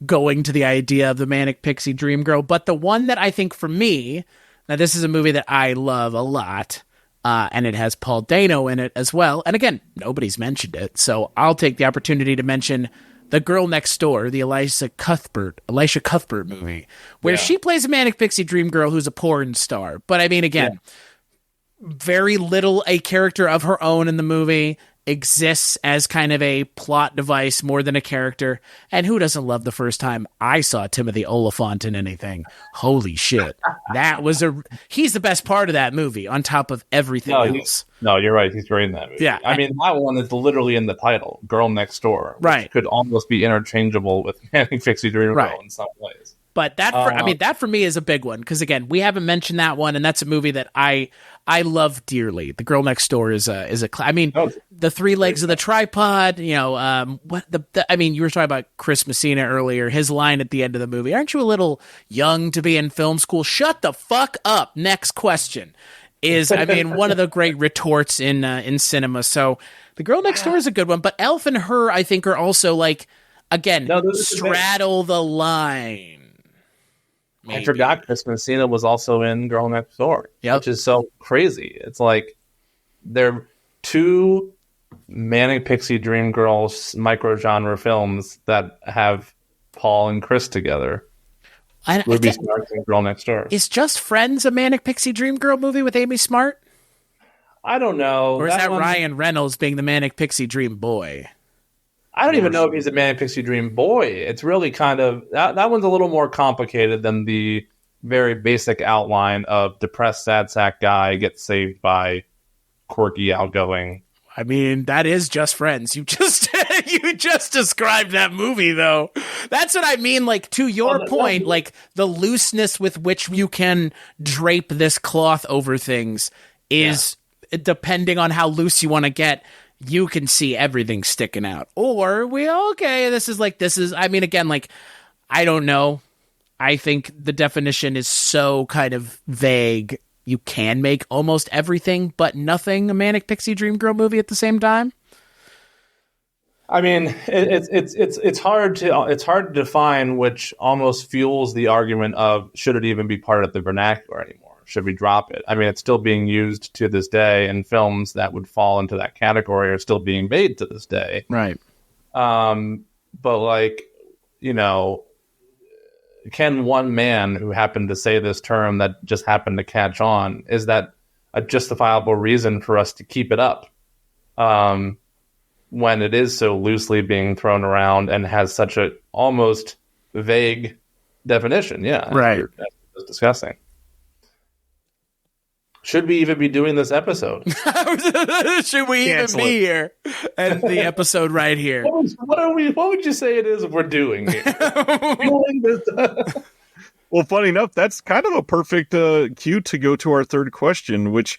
going to the idea of the Manic Pixie Dream Girl. But the one that I think for me, now this is a movie that I love a lot, and it has Paul Dano in it as well. And again, nobody's mentioned it, so I'll take the opportunity to mention The Girl Next Door, the Elisha Cuthbert movie, where she plays a Manic Pixie Dream Girl who's a porn star. But I mean, again, very little a character of her own in the movie, exists as kind of a plot device more than a character. And who doesn't love the first time I saw Timothy Olyphant in anything? Holy shit. He's the best part of that movie on top of everything else. No, you're right. He's great in that movie. Yeah. I mean, that one is literally in the title, Girl Next Door. Which right. Could almost be interchangeable with Manic Pixie Dream Girl in some ways. But that for me is a big one because again, we haven't mentioned that one, and that's a movie that I love dearly. The Girl Next Door is the 3 legs of the tripod. You know, you were talking about Chris Messina earlier. His line at the end of the movie: "Aren't you a little young to be in film school?" Shut the fuck up. Next question is, one of the great retorts in cinema. So, The Girl Next Door is a good one, but Elf and Her, I think, are also like again straddle the line. Maybe. I forgot Chris Messina was also in Girl Next Door, which is so crazy. It's like they're 2 Manic Pixie Dream Girls microgenre films that have Paul and Chris together. Ruby Sparks and Girl Next Door. Is Just Friends a Manic Pixie Dream Girl movie with Amy Smart? I don't know. Or is that Ryan Reynolds being the Manic Pixie Dream boy? I don't even know if he's a Manic Pixie Dream boy. It's really kind of that one's a little more complicated than the very basic outline of depressed sad sack guy gets saved by quirky outgoing. I mean, that is Just Friends. You just described that movie though. That's what I mean. Like to your point, like the looseness with which you can drape this cloth over things is depending on how loose you want to get. You can see everything sticking out. Or this is, again, like, I don't know. I think the definition is so kind of vague. You can make almost everything, but nothing a Manic Pixie Dream Girl movie at the same time. I mean, it's hard to define, which almost fuels the argument of should it even be part of the vernacular anymore? Should we drop it? I mean, it's still being used to this day, and films that would fall into that category are still being made to this day. Right. But like, you know, can one man who happened to say this term that just happened to catch on, is that a justifiable reason for us to keep it up? When it is so loosely being thrown around and has such a almost vague definition. Yeah. Right. As we were discussing. Should we even be doing this episode? Should we even be here at the episode right here? What would you say it is we're doing here? Well, funny enough, that's kind of a perfect cue to go to our third question, which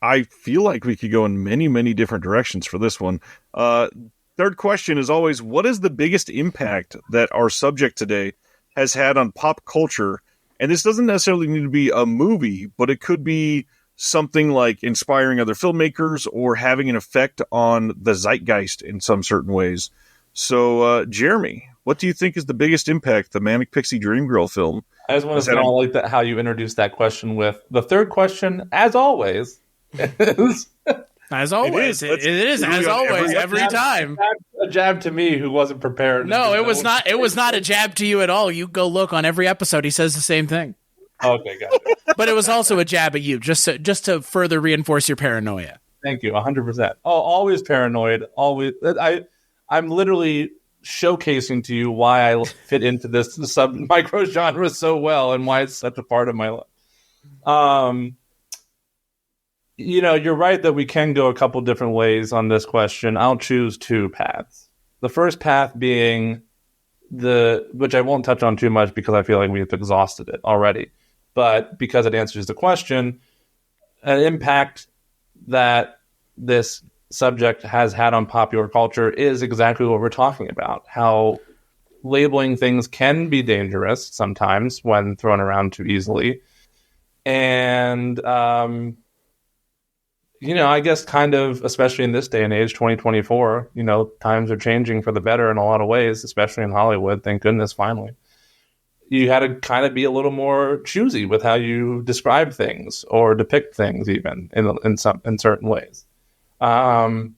I feel like we could go in many, many different directions for this one. Third question is always, what is the biggest impact that our subject today has had on pop culture? And this doesn't necessarily need to be a movie, but it could be something like inspiring other filmmakers or having an effect on the zeitgeist in some certain ways. So, Jeremy, what do you think is the biggest impact the Manic Pixie Dream Girl film? I just want to say I like that how you introduced that question with the third question, as always. As always, it is as always every time. A jab to me who wasn't prepared. No, it was not. It was not a jab to you at all. You go look on every episode; he says the same thing. Okay, gotcha. But it was also a jab at you, just to further reinforce your paranoia. Thank you, 100%. Oh, always paranoid. Always. I'm literally showcasing to you why I fit into this sub micro genre so well and why it's such a part of my life. You know, you're right that we can go a couple different ways on this question. I'll choose two paths. The first path being which I won't touch on too much because I feel like we've exhausted it already, but because it answers the question, an impact that this subject has had on popular culture is exactly what we're talking about. How labeling things can be dangerous sometimes when thrown around too easily. And, you know, I guess kind of, especially in this day and age, 2024, you know, times are changing for the better in a lot of ways, especially in Hollywood. Thank goodness, finally. You had to kind of be a little more choosy with how you describe things or depict things, even in certain ways. That's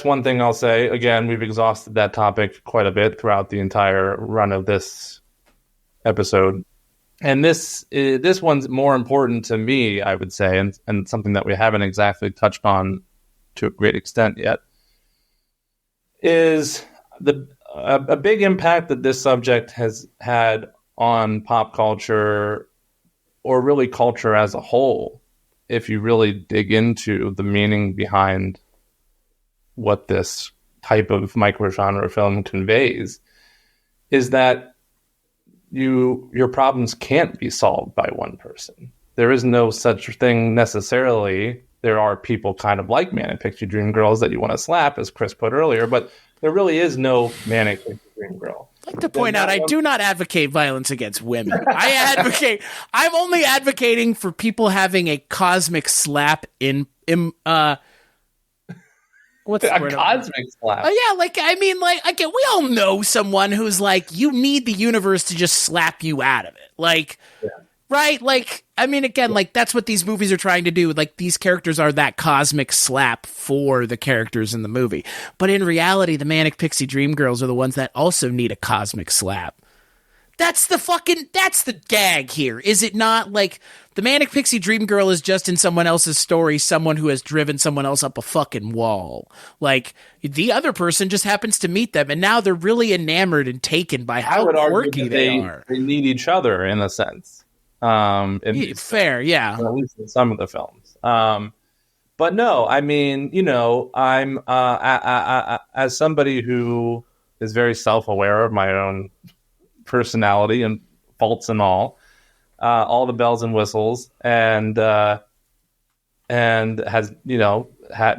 one thing I'll say. Again, we've exhausted that topic quite a bit throughout the entire run of this episode. And this one's more important to me, I would say, and something that we haven't exactly touched on to a great extent yet, is a big impact that this subject has had on pop culture, or really culture as a whole, if you really dig into the meaning behind what this type of microgenre film conveys, is that your problems can't be solved by one person. There is no such thing necessarily. There are people kind of like Manic Pixie Dream Girls that you want to slap, as Chris put earlier, but there really is no Manic Pixie Dream Girl. I'd like to point out, I do not advocate violence against women. I'm only advocating for people having a cosmic slap in what's the word? Cosmic slap. Oh yeah, we all know someone who's like, you need the universe to just slap you out of it. Like, yeah. Right? Like, I mean, again, like, that's what these movies are trying to do. Like, these characters are that cosmic slap for the characters in the movie. But in reality, the Manic Pixie Dream Girls are the ones that also need a cosmic slap. That's the gag here. Is it not? Like, the Manic Pixie Dream Girl is just in someone else's story, someone who has driven someone else up a fucking wall. Like, the other person just happens to meet them, and now they're really enamored and taken by how quirky they are. They need each other, in a sense. Fair, yeah. At least in some of the films. But no, I mean, you know, I'm as somebody who is very self-aware of my own personality and faults and all the bells and whistles, and has, you know,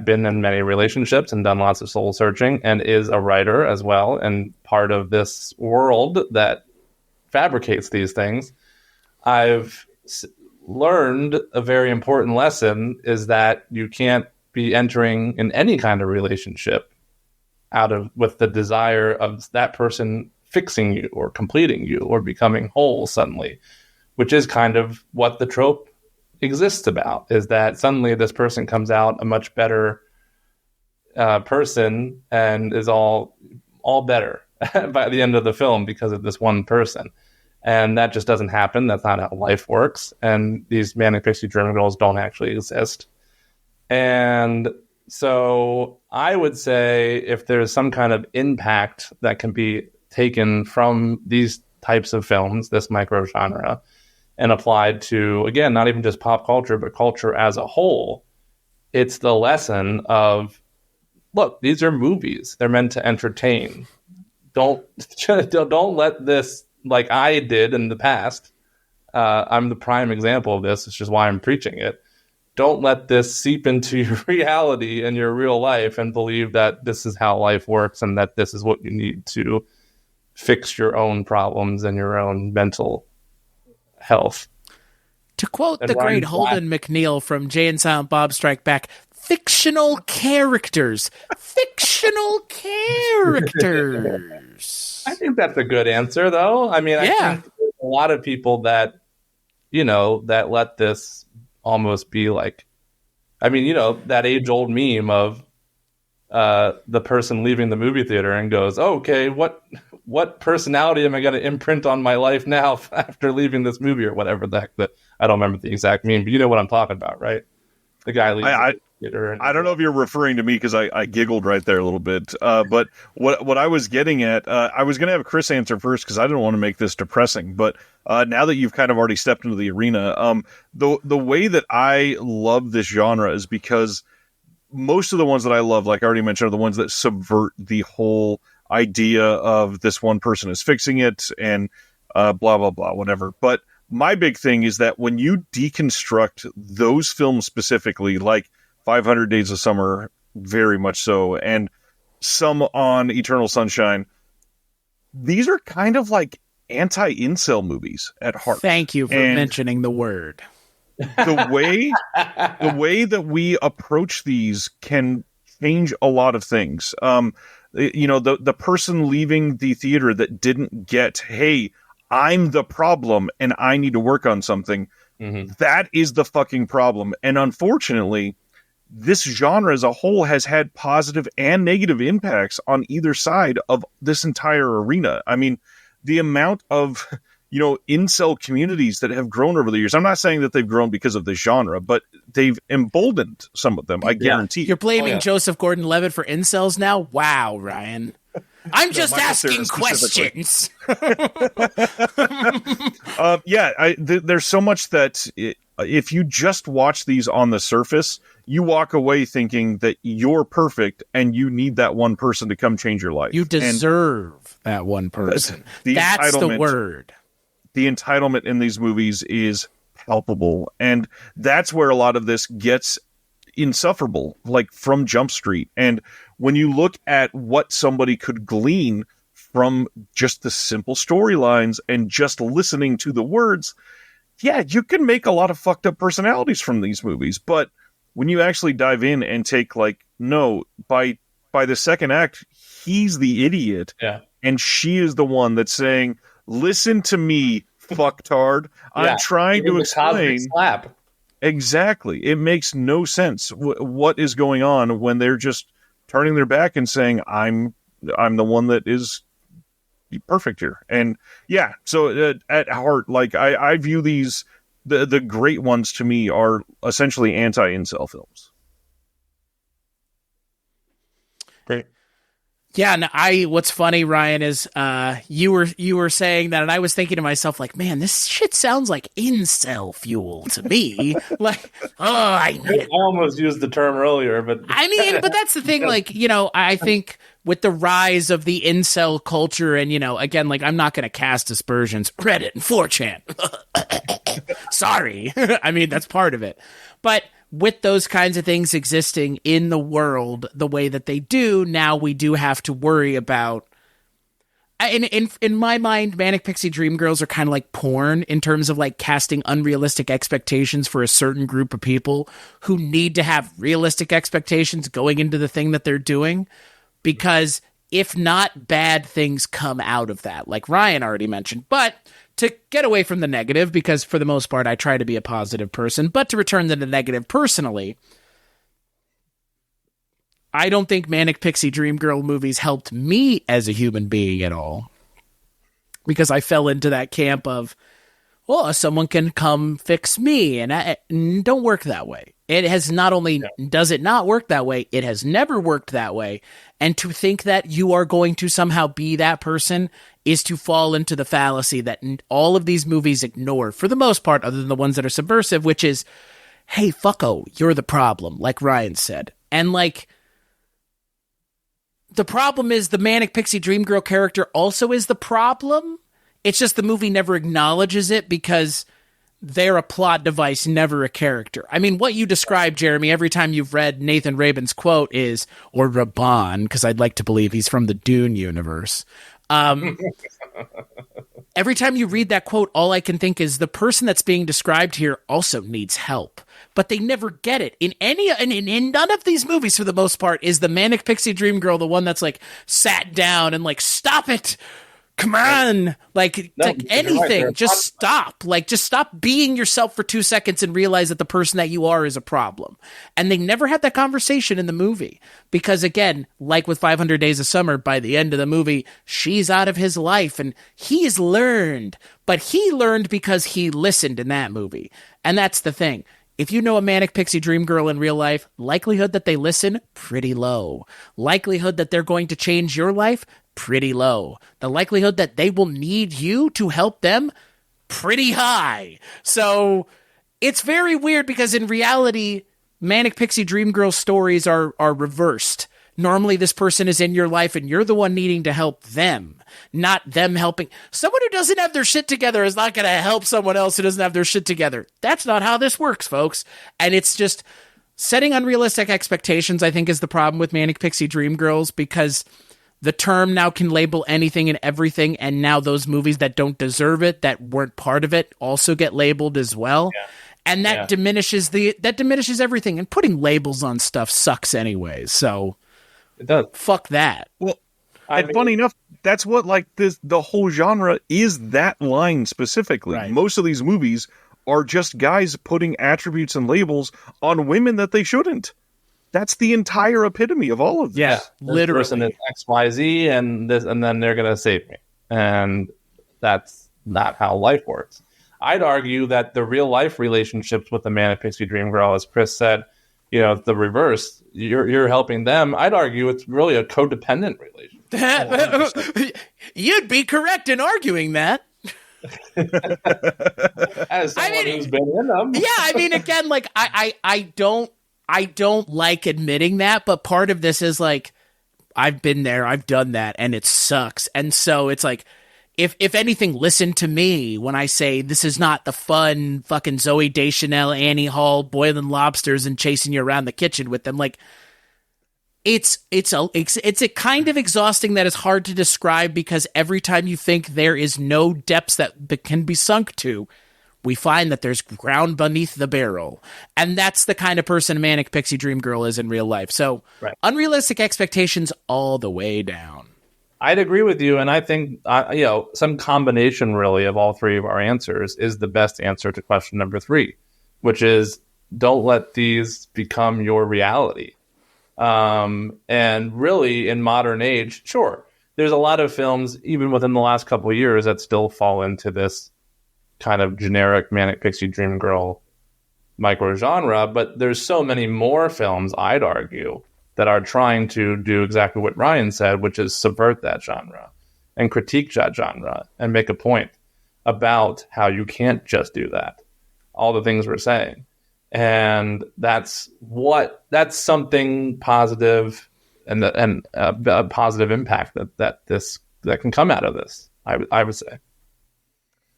been in many relationships and done lots of soul searching, and is a writer as well, and part of this world that fabricates these things. I've learned a very important lesson, is that you can't be entering in any kind of relationship with the desire of that person fixing you or completing you or becoming whole suddenly, which is kind of what the trope exists about, is that suddenly this person comes out a much better person and is all better by the end of the film because of this one person. And that just doesn't happen. That's not how life works. And these Manic Pixie Dream Girls don't actually exist. And so I would say if there's some kind of impact that can be taken from these types of films, this microgenre, and applied to, again, not even just pop culture, but culture as a whole, it's the lesson of, look, these are movies. They're meant to entertain. Don't let this, like I did in the past. I'm the prime example of this. It's just why I'm preaching it. Don't let this seep into your reality and your real life and believe that this is how life works and that this is what you need to fix your own problems and your own mental health. To quote the great Holden McNeil from Jay and Silent Bob Strike Back, fictional characters. Fictional characters. I think that's a good answer, though. I mean, I think there's a lot of people that, that let this almost be like, I mean, that age-old meme of the person leaving the movie theater and goes, oh, okay, what personality am I going to imprint on my life now after leaving this movie, or whatever the heck that, I don't remember the exact meme, but you know what I'm talking about, right? The guy leaves the theater. I don't know if you're referring to me because I giggled right there a little bit. But what I was getting at, I was going to have Chris answer first because I didn't want to make this depressing. But now that you've kind of already stepped into the arena, the way that I love this genre is because most of the ones that I love, like I already mentioned, are the ones that subvert the whole idea of this one person is fixing it and blah, blah, blah, whatever. But my big thing is that when you deconstruct those films specifically, like 500 Days of Summer, very much so, and some on Eternal Sunshine, these are kind of like anti-incel movies at heart. Thank you for mentioning the word. The way that we approach these can change a lot of things. The person leaving the theater that didn't get, hey, I'm the problem and I need to work on something. Mm-hmm. That is the fucking problem. And unfortunately, this genre as a whole has had positive and negative impacts on either side of this entire arena. I mean, the amount of, incel communities that have grown over the years. I'm not saying that they've grown because of this genre, but they've emboldened some of them, I guarantee. You're blaming Joseph Gordon-Levitt for incels now? Wow, Ryan. I'm just asking questions. There's so much that if you just watch these on the surface, you walk away thinking that you're perfect and you need that one person to come change your life. You deserve that one person. That's the word. The entitlement in these movies is palpable. And that's where a lot of this gets insufferable, like from Jump Street. And when you look at what somebody could glean from just the simple storylines and just listening to the words, you can make a lot of fucked up personalities from these movies. But when you actually dive in and take no, by the second act, he's the idiot. Yeah. And she is the one that's saying, listen to me, fucktard. I'm trying to explain. Slap. Exactly. It makes no sense what is going on when they're just turning their back and saying, I'm the one that is perfect here. And so at heart, I view these, the great ones to me are essentially anti-incel films. Great. Yeah, and what's funny, Ryan, is you were saying that, and I was thinking to myself, man, this shit sounds like incel fuel to me. I almost used the term earlier, but but that's the thing. I think with the rise of the incel culture, and again, I'm not going to cast aspersions, Reddit and 4chan. Sorry, that's part of it, but. With those kinds of things existing in the world the way that they do, now we do have to worry about. In my mind, Manic Pixie Dream Girls are kind of like porn in terms of casting unrealistic expectations for a certain group of people who need to have realistic expectations going into the thing that they're doing. because if not, bad things come out of that, like Ryan already mentioned. But to get away from the negative, because for the most part I try to be a positive person, but to return to the negative personally, I don't think Manic Pixie Dream Girl movies helped me as a human being at all, because I fell into that camp of, well, someone can come fix me, and don't work that way. It has not only does it not work that way, it has never worked that way. And to think that you are going to somehow be that person is to fall into the fallacy that all of these movies ignore, for the most part, other than the ones that are subversive, which is, hey, fucko, you're the problem, like Ryan said. And like, the problem is the Manic Pixie Dream Girl character also is the problem. It's just the movie never acknowledges it because they're a plot device, never a character. I mean, what you described, Jeremy, every time you've read Nathan Rabin's quote is, or Raban, because I'd like to believe he's from the Dune universe. Every time you read that quote, all I can think is the person that's being described here also needs help. But they never get it. In none of these movies, for the most part, is the Manic Pixie Dream Girl the one that's like sat down and like, stop it. Come on, like anything, right, just stop. Like, just stop being yourself for 2 seconds and realize that the person that you are is a problem. And they never had that conversation in the movie because, again, like with 500 Days of Summer, by the end of the movie, she's out of his life and he's learned. But he learned because he listened in that movie. And that's the thing. If you know a Manic Pixie Dream Girl in real life, likelihood that they listen, pretty low. Likelihood that they're going to change your life, pretty low. The likelihood that they will need you to help them, pretty high. So it's very weird because in reality, Manic Pixie Dream Girl stories are reversed. Normally this person is in your life and you're the one needing to help them, not them helping. Someone who doesn't have their shit together is not going to help someone else who doesn't have their shit together. That's not how this works, folks. And it's just setting unrealistic expectations, I think, is the problem with Manic Pixie Dream Girls, because the term now can label anything and everything, and now those movies that don't deserve it, that weren't part of it, also get labeled as well. Yeah. And that diminishes everything. And putting labels on stuff sucks anyways. So it does. Fuck that. Well, funny enough, that's what the whole genre is, that line specifically. Right. Most of these movies are just guys putting attributes and labels on women that they shouldn't. That's the entire epitome of all of this. Yeah, literally. This person is XYZ and this, and then they're going to save me. And that's not how life works. I'd argue that the real life relationships with the Manic Pixie Dream Girl, as Chris said, the reverse, you're helping them. I'd argue it's really a codependent relationship. You'd be correct in arguing that. As someone who's been in them. Yeah, I mean, again, like, I don't like admitting that, but part of this is like, I've been there, I've done that, and it sucks. And so it's like, if anything, listen to me when I say this is not the fun fucking Zoe Deschanel, Annie Hall, boiling lobsters and chasing you around the kitchen with them. Like, it's a kind of exhausting that is hard to describe, because every time you think there is no depths that can be sunk to, we find that there's ground beneath the barrel. And that's the kind of person Manic Pixie Dream Girl is in real life. So Unrealistic expectations all the way down. I'd agree with you. And I think, some combination really of all three of our answers is the best answer to question number 3, which is don't let these become your reality. And really in modern age, sure, there's a lot of films, even within the last couple of years, that still fall into this kind of generic Manic Pixie Dream Girl microgenre, but there's so many more films, I'd argue, that are trying to do exactly what Ryan said, which is subvert that genre and critique that genre and make a point about how you can't just do that. All the things we're saying. And that's something positive and a positive impact that can come out of this, I would say.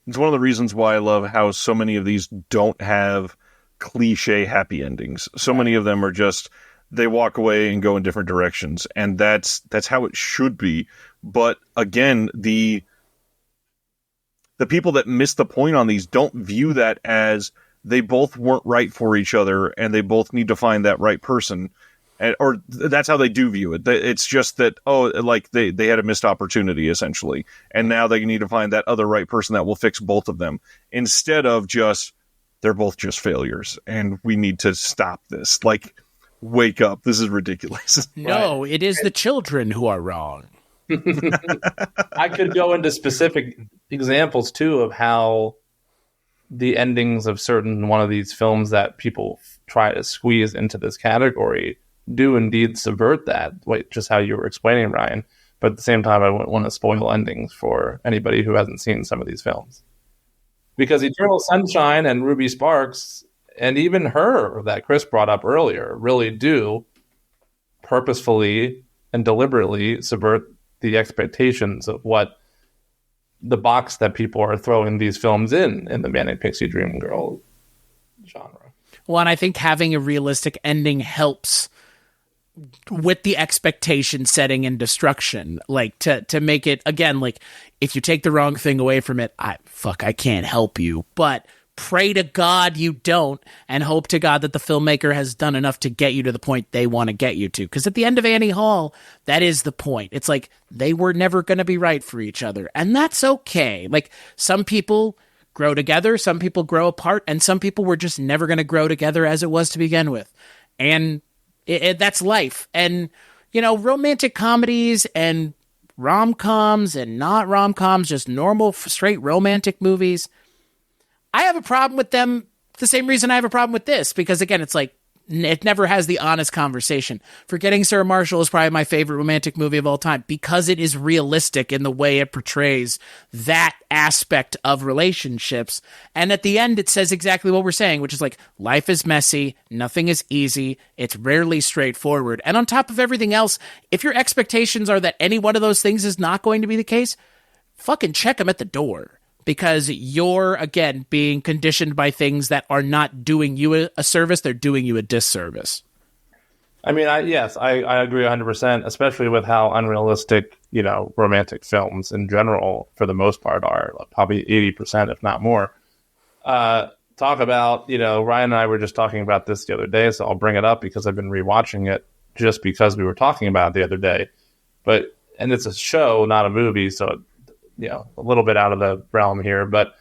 It's one of the reasons why I love how so many of these don't have cliche happy endings. So many of them are just, they walk away and go in different directions. And that's how it should be. But again, the people that miss the point on these don't view that as they both weren't right for each other and they both need to find that right person. or that's how they do view it. It's just that, like they had a missed opportunity essentially, and now they need to find that other right person that will fix both of them, instead of just they're both just failures and we need to stop this. Like, wake up, this is ridiculous. No, it is the children who are wrong. I could go into specific examples too of how the endings of certain one of these films that people try to squeeze into this category do indeed subvert that, just how you were explaining, Ryan. But at the same time, I wouldn't want to spoil endings for anybody who hasn't seen some of these films. Because Eternal Sunshine and Ruby Sparks, and even Her, that Chris brought up earlier, really do purposefully and deliberately subvert the expectations of what the box that people are throwing these films in the Manic Pixie Dream Girl genre. Well, and I think having a realistic ending helps with the expectation setting and destruction, like to make it, again, like if you take the wrong thing away from it, I can't help you, but pray to God you don't, and hope to God that the filmmaker has done enough to get you to the point they want to get you to. Because at the end of Annie Hall, that is the point. It's like they were never going to be right for each other, and that's okay. Like, some people grow together, some people grow apart, and some people were just never going to grow together as it was to begin with. And that's life. And, romantic comedies and rom-coms and not rom-coms, just normal, straight romantic movies, I have a problem with them the same reason I have a problem with this, because, again, it's like it never has the honest conversation. Forgetting Sarah Marshall is probably my favorite romantic movie of all time because it is realistic in the way it portrays that aspect of relationships. And at the end, it says exactly what we're saying, which is like, life is messy, nothing is easy, it's rarely straightforward. And on top of everything else, if your expectations are that any one of those things is not going to be the case, fucking check them at the door. Because you're, again, being conditioned by things that are not doing you a service, they're doing you a disservice. I mean, I agree 100%, especially with how unrealistic, romantic films in general, for the most part, are. Probably 80%, if not more. Talk about, Ryan and I were just talking about this the other day, so I'll bring it up because I've been rewatching it just because we were talking about it the other day. And it's a show, not a movie, so a little bit out of the realm here, but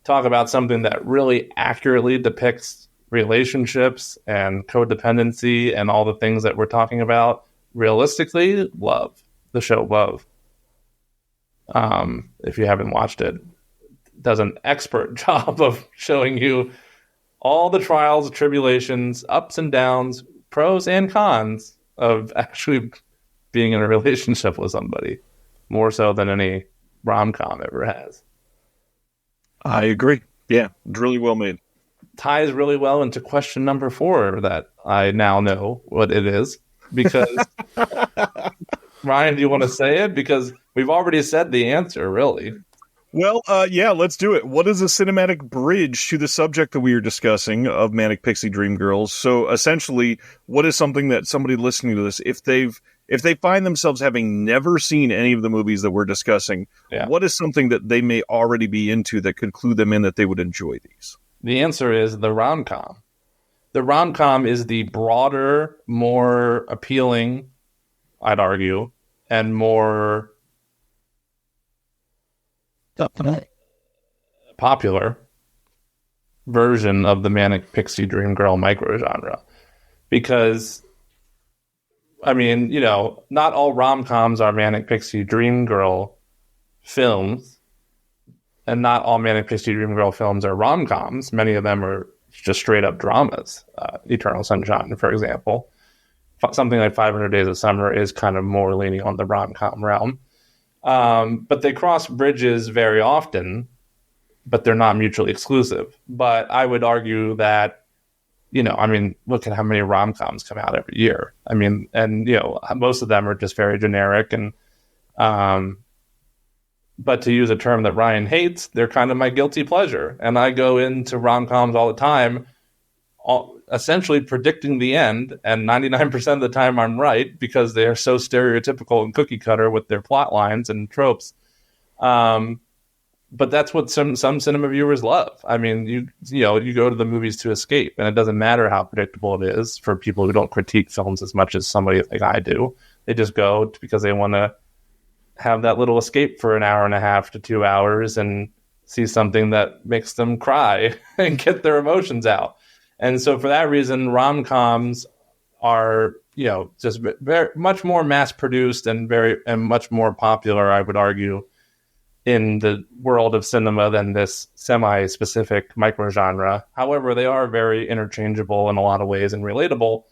talk about something that really accurately depicts relationships and codependency and all the things that we're talking about realistically. Love, the show Love. If you haven't watched it, does an expert job of showing you all the trials, tribulations, ups and downs, pros and cons of actually being in a relationship with somebody, more so than any rom-com ever has. I agree. Yeah, it's really well made. Ties really well into question number 4 that I now know what it is, because Ryan, do you want to say it? Because we've already said the answer, really. Well, yeah, let's do it. What is a cinematic bridge to the subject that we are discussing of Manic Pixie Dream Girls? So essentially, what is something that somebody listening to this, if they find themselves having never seen any of the movies that we're discussing, what is something that they may already be into that could clue them in that they would enjoy these? The answer is the rom-com. The rom-com is the broader, more appealing, I'd argue, and more popular version of the Manic Pixie Dream Girl microgenre. Because, I mean, not all rom-coms are Manic Pixie Dream Girl films, and not all Manic Pixie Dream Girl films are rom-coms. Many of them are just straight-up dramas. Eternal Sunshine, for example. Something like 500 Days of Summer is kind of more leaning on the rom-com realm. But they cross bridges very often, but they're not mutually exclusive. But I would argue that, look at how many rom-coms come out every year. I mean, and, most of them are just very generic. And, but to use a term that Ryan hates, they're kind of my guilty pleasure. And I go into rom-coms all the time, essentially predicting the end. And 99% of the time I'm right, because they are so stereotypical and cookie cutter with their plot lines and tropes. but that's what some cinema viewers love. I mean, you go to the movies to escape, and it doesn't matter how predictable it is for people who don't critique films as much as somebody like I do. They just go because they want to have that little escape for an hour and a half to 2 hours and see something that makes them cry and get their emotions out. And so for that reason, rom-coms are, just very much more mass produced and much more popular, I would argue, in the world of cinema than this semi-specific microgenre. However, they are very interchangeable in a lot of ways and relatable,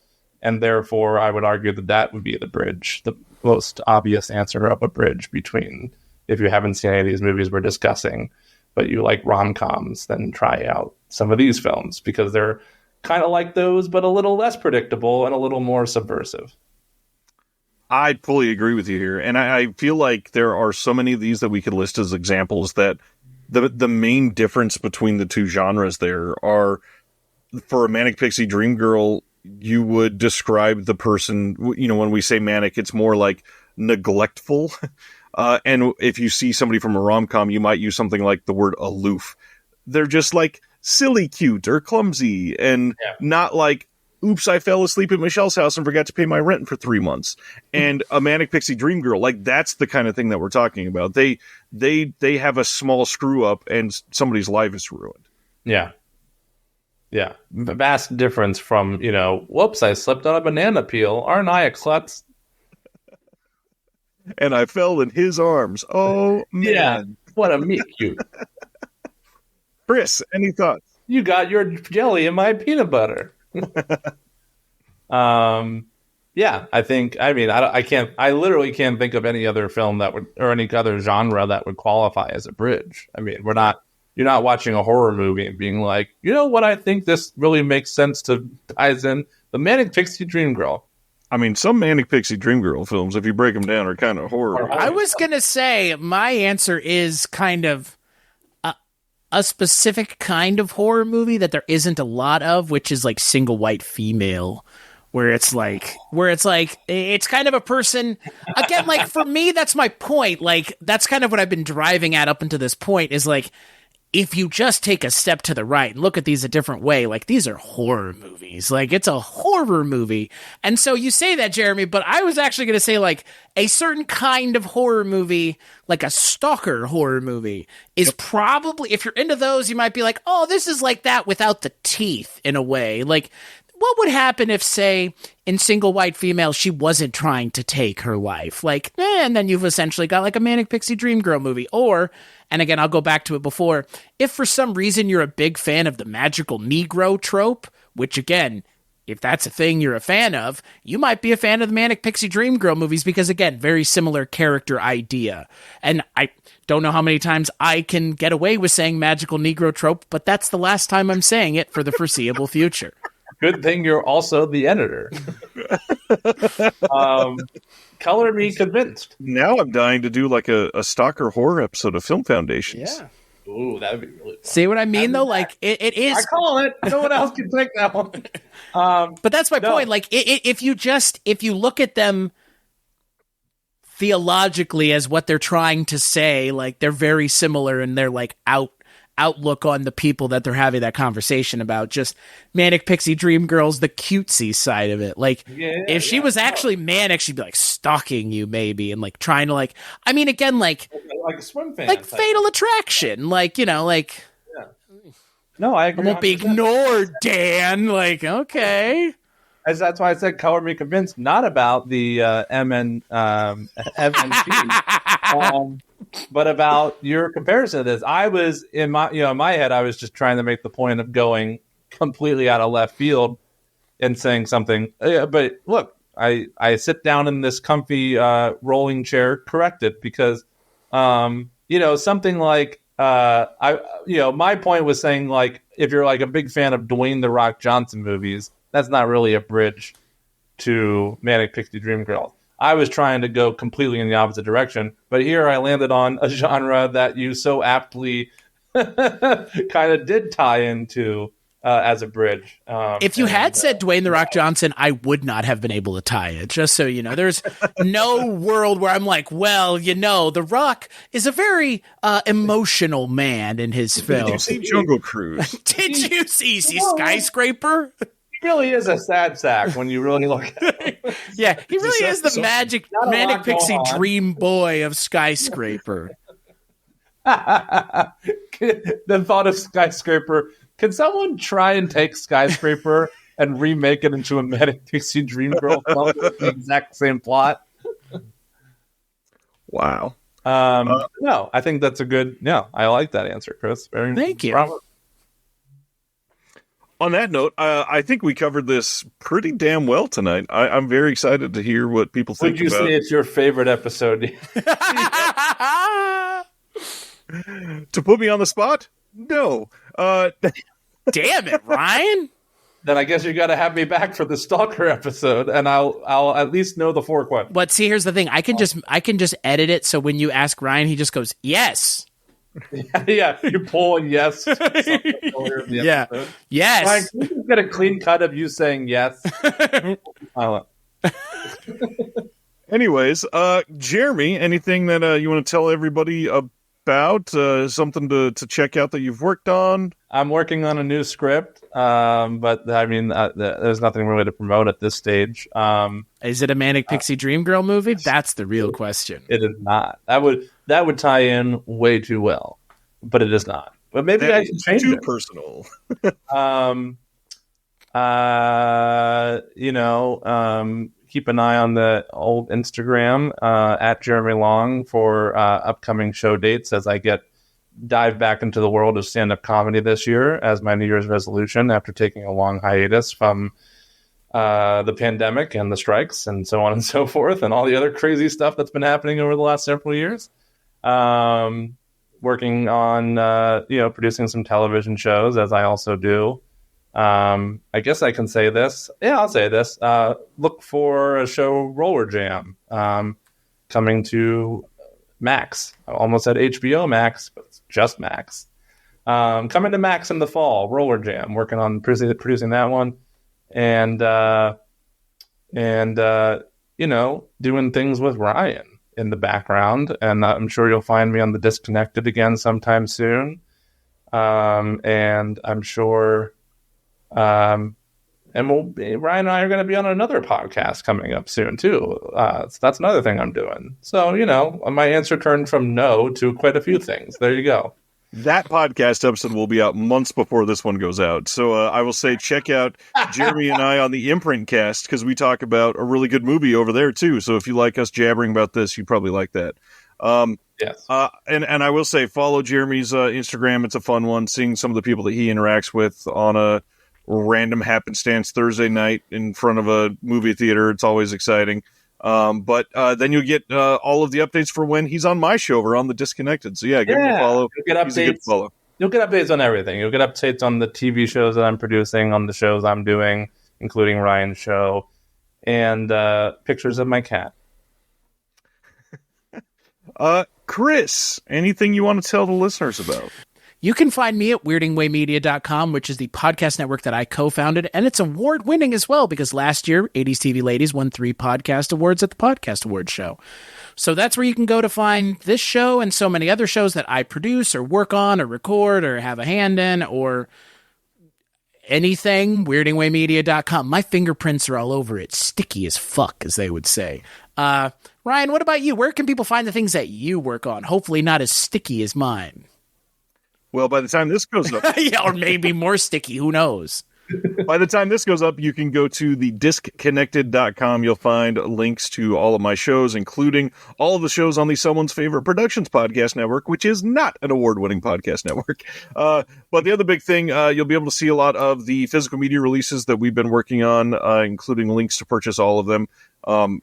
and therefore I would argue that would be the bridge, the most obvious answer of a bridge between, if you haven't seen any of these movies we're discussing, but you like rom-coms, then try out some of these films, because they're kind of like those, but a little less predictable and a little more subversive. I fully agree with you here. And I feel like there are so many of these that we could list as examples that the main difference between the two genres there are, for a Manic Pixie Dream Girl, you would describe the person, when we say manic, it's more like neglectful. And if you see somebody from a rom-com, you might use something like the word aloof. They're just like silly cute or clumsy, and not like, oops, I fell asleep at Michelle's house and forgot to pay my rent for 3 months. And a Manic Pixie Dream Girl, like, that's the kind of thing that we're talking about. They have a small screw up and somebody's life is ruined. Yeah. Yeah. Vast difference from, whoops, I slipped on a banana peel. Aren't I a klutz? And I fell in his arms. Oh, man. Yeah. What a meet cute. Chris, any thoughts? You got your jelly in my peanut butter. Yeah, I literally can't think of any other film or any other genre that would qualify as a bridge. I mean, you're not watching a horror movie and being like, what I think this really makes sense to ties in the Manic Pixie Dream Girl. I mean, some Manic Pixie Dream Girl films, if you break them down, are kind of horror. I was going to say my answer is kind of a specific kind of horror movie that there isn't a lot of, which is like single white female, where it's kind of a person, again, like, for me, that's my point. Like, that's kind of what I've been driving at up until this point, is like, if you just take a step to the right and look at these a different way, like, these are horror movies. Like, it's a horror movie. And so you say that, Jeremy, but I was actually going to say, like, a certain kind of horror movie, like a stalker horror movie, is probably, if you're into those, you might be like, oh, this is like that without the teeth, in a way. Like, what would happen if, say, in Single White Female, she wasn't trying to take her life? Like, and then you've essentially got like a Manic Pixie Dream Girl movie. Or, and again, I'll go back to it before, if for some reason you're a big fan of the magical Negro trope, which again, if that's a thing you're a fan of, you might be a fan of the Manic Pixie Dream Girl movies, because again, very similar character idea. And I don't know how many times I can get away with saying magical Negro trope, but that's the last time I'm saying it for the foreseeable future. Good thing you're also the editor. Color me convinced. Now I'm dying to do like a stalker horror episode of Film Foundations. Yeah. Ooh, that would be really fun. See what I mean, though? Like, it is. I call it. No one else can take that one. But that's my point. Like, if you look at them theologically as what they're trying to say, like, they're very similar in their like outlook on the people that they're having that conversation about. Just Manic Pixie Dream Girls, the cutesy side of it. Like, if she was actually manic, she'd be like stalking you maybe, and like trying to like, I mean, again, like a swim fan, like Fatal Attraction, like, like. Yeah. No, I agree. I won't be ignored, Dan. Like, okay. That's why I said color me convinced, not about the MNP. But about your comparison to this. I was in my head, I was just trying to make the point of going completely out of left field and saying something. But look, I sit down in this comfy rolling chair, corrected, because something like my point was saying, like, if you're like a big fan of Dwayne "The Rock" Johnson movies, that's not really a bridge to Manic Pixie Dream Girls. I was trying to go completely in the opposite direction, but here I landed on a genre that you so aptly kind of did tie into as a bridge. If you had said Dwayne The Rock Johnson, I would not have been able to tie it, just so you know. There's no world where I'm like, well, The Rock is a very emotional man in his film. Did you see Jungle Cruise? Did you see Skyscraper? He really is a sad sack when you really look at him. Yeah, he really is the Manic Pixie Dream Boy of Skyscraper. The thought of Skyscraper. Can someone try and take Skyscraper and remake it into a Manic Pixie Dream Girl film with the exact same plot? Wow. No, I think that's a good. Yeah, I like that answer, Chris. Thank you. Bravo. On that note, I think we covered this pretty damn well tonight. I'm very excited to hear what people think Would you about say it's your favorite episode? To put me on the spot? No. Damn it, Ryan. Then I guess you got to have me back for the Stalker episode, and I'll at least know the 4 questions. But see, here's the thing: I can just edit it so when you ask Ryan, he just goes yes. Yeah, you pull a yes. Yeah, yes. Ryan, can we just get a clean cut of you saying yes? Anyways, Jeremy, anything that you want to tell everybody about? Something to check out that you've worked on? I'm working on a new script, but I mean, there's nothing really to promote at this stage. Is it a Manic Pixie Dream Girl movie? That's the real question. It is not. That would tie in way too well, but it is not. But maybe I should change too it. Personal. Keep an eye on the old Instagram at Jeremy Long for upcoming show dates as I dive back into the world of stand-up comedy this year as my New Year's resolution after taking a long hiatus from the pandemic and the strikes and so on and so forth and all the other crazy stuff that's been happening over the last several years. Working on producing some television shows, as I also do. I guess I can say this. Yeah, I'll say this. Look for a show, Roller Jam, coming to Max. I almost said HBO Max, but it's just Max. Coming to Max in the fall, Roller Jam. Working on producing that one, and doing things with Ryan in the background. And I'm sure you'll find me on The Disconnected again sometime soon. And I'm sure. Ryan and I are going to be on another podcast coming up soon too. So that's another thing I'm doing. So, my answer turned from no to quite a few things. There you go. That podcast episode will be out months before this one goes out. So I will say check out Jeremy and I on the Imprint Cast because we talk about a really good movie over there too. So if you like us jabbering about this, you probably like that. Yes. And I will say follow Jeremy's Instagram. It's a fun one, seeing some of the people that he interacts with on a random happenstance Thursday night in front of a movie theater. It's always exciting. But then you'll get all of the updates for when he's on my show or on The Disconnected. So give him a follow. You'll get He's a good follow. You'll get updates on everything. You'll get updates on the TV shows that I'm producing, on the shows I'm doing, including Ryan's show, and pictures of my cat. Chris, anything you want to tell the listeners about? You can find me at weirdingwaymedia.com, which is the podcast network that I co-founded, and it's award-winning as well because last year, 80s TV Ladies won 3 podcast awards at the Podcast Awards show. So that's where you can go to find this show and so many other shows that I produce or work on or record or have a hand in or anything, weirdingwaymedia.com. My fingerprints are all over it. Sticky as fuck, as they would say. Ryan, what about you? Where can people find the things that you work on? Hopefully not as sticky as mine. Well, by the time this goes up... yeah, or maybe more sticky. Who knows? By the time this goes up, you can go to the disconnected.com. You'll find links to all of my shows, including all of the shows on the Someone's Favorite Productions podcast network, which is not an award-winning podcast network. But the other big thing, you'll be able to see a lot of the physical media releases that we've been working on, including links to purchase all of them.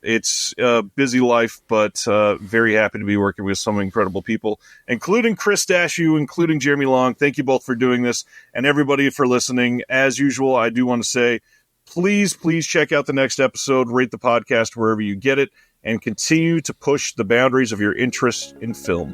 It's a busy life, but very happy to be working with some incredible people, including Chris Dashew, including Jeremy Long. Thank you both for doing this, and everybody for listening. As usual, I do want to say, please check out the next episode, rate the podcast wherever you get it, and continue to push the boundaries of your interest in film.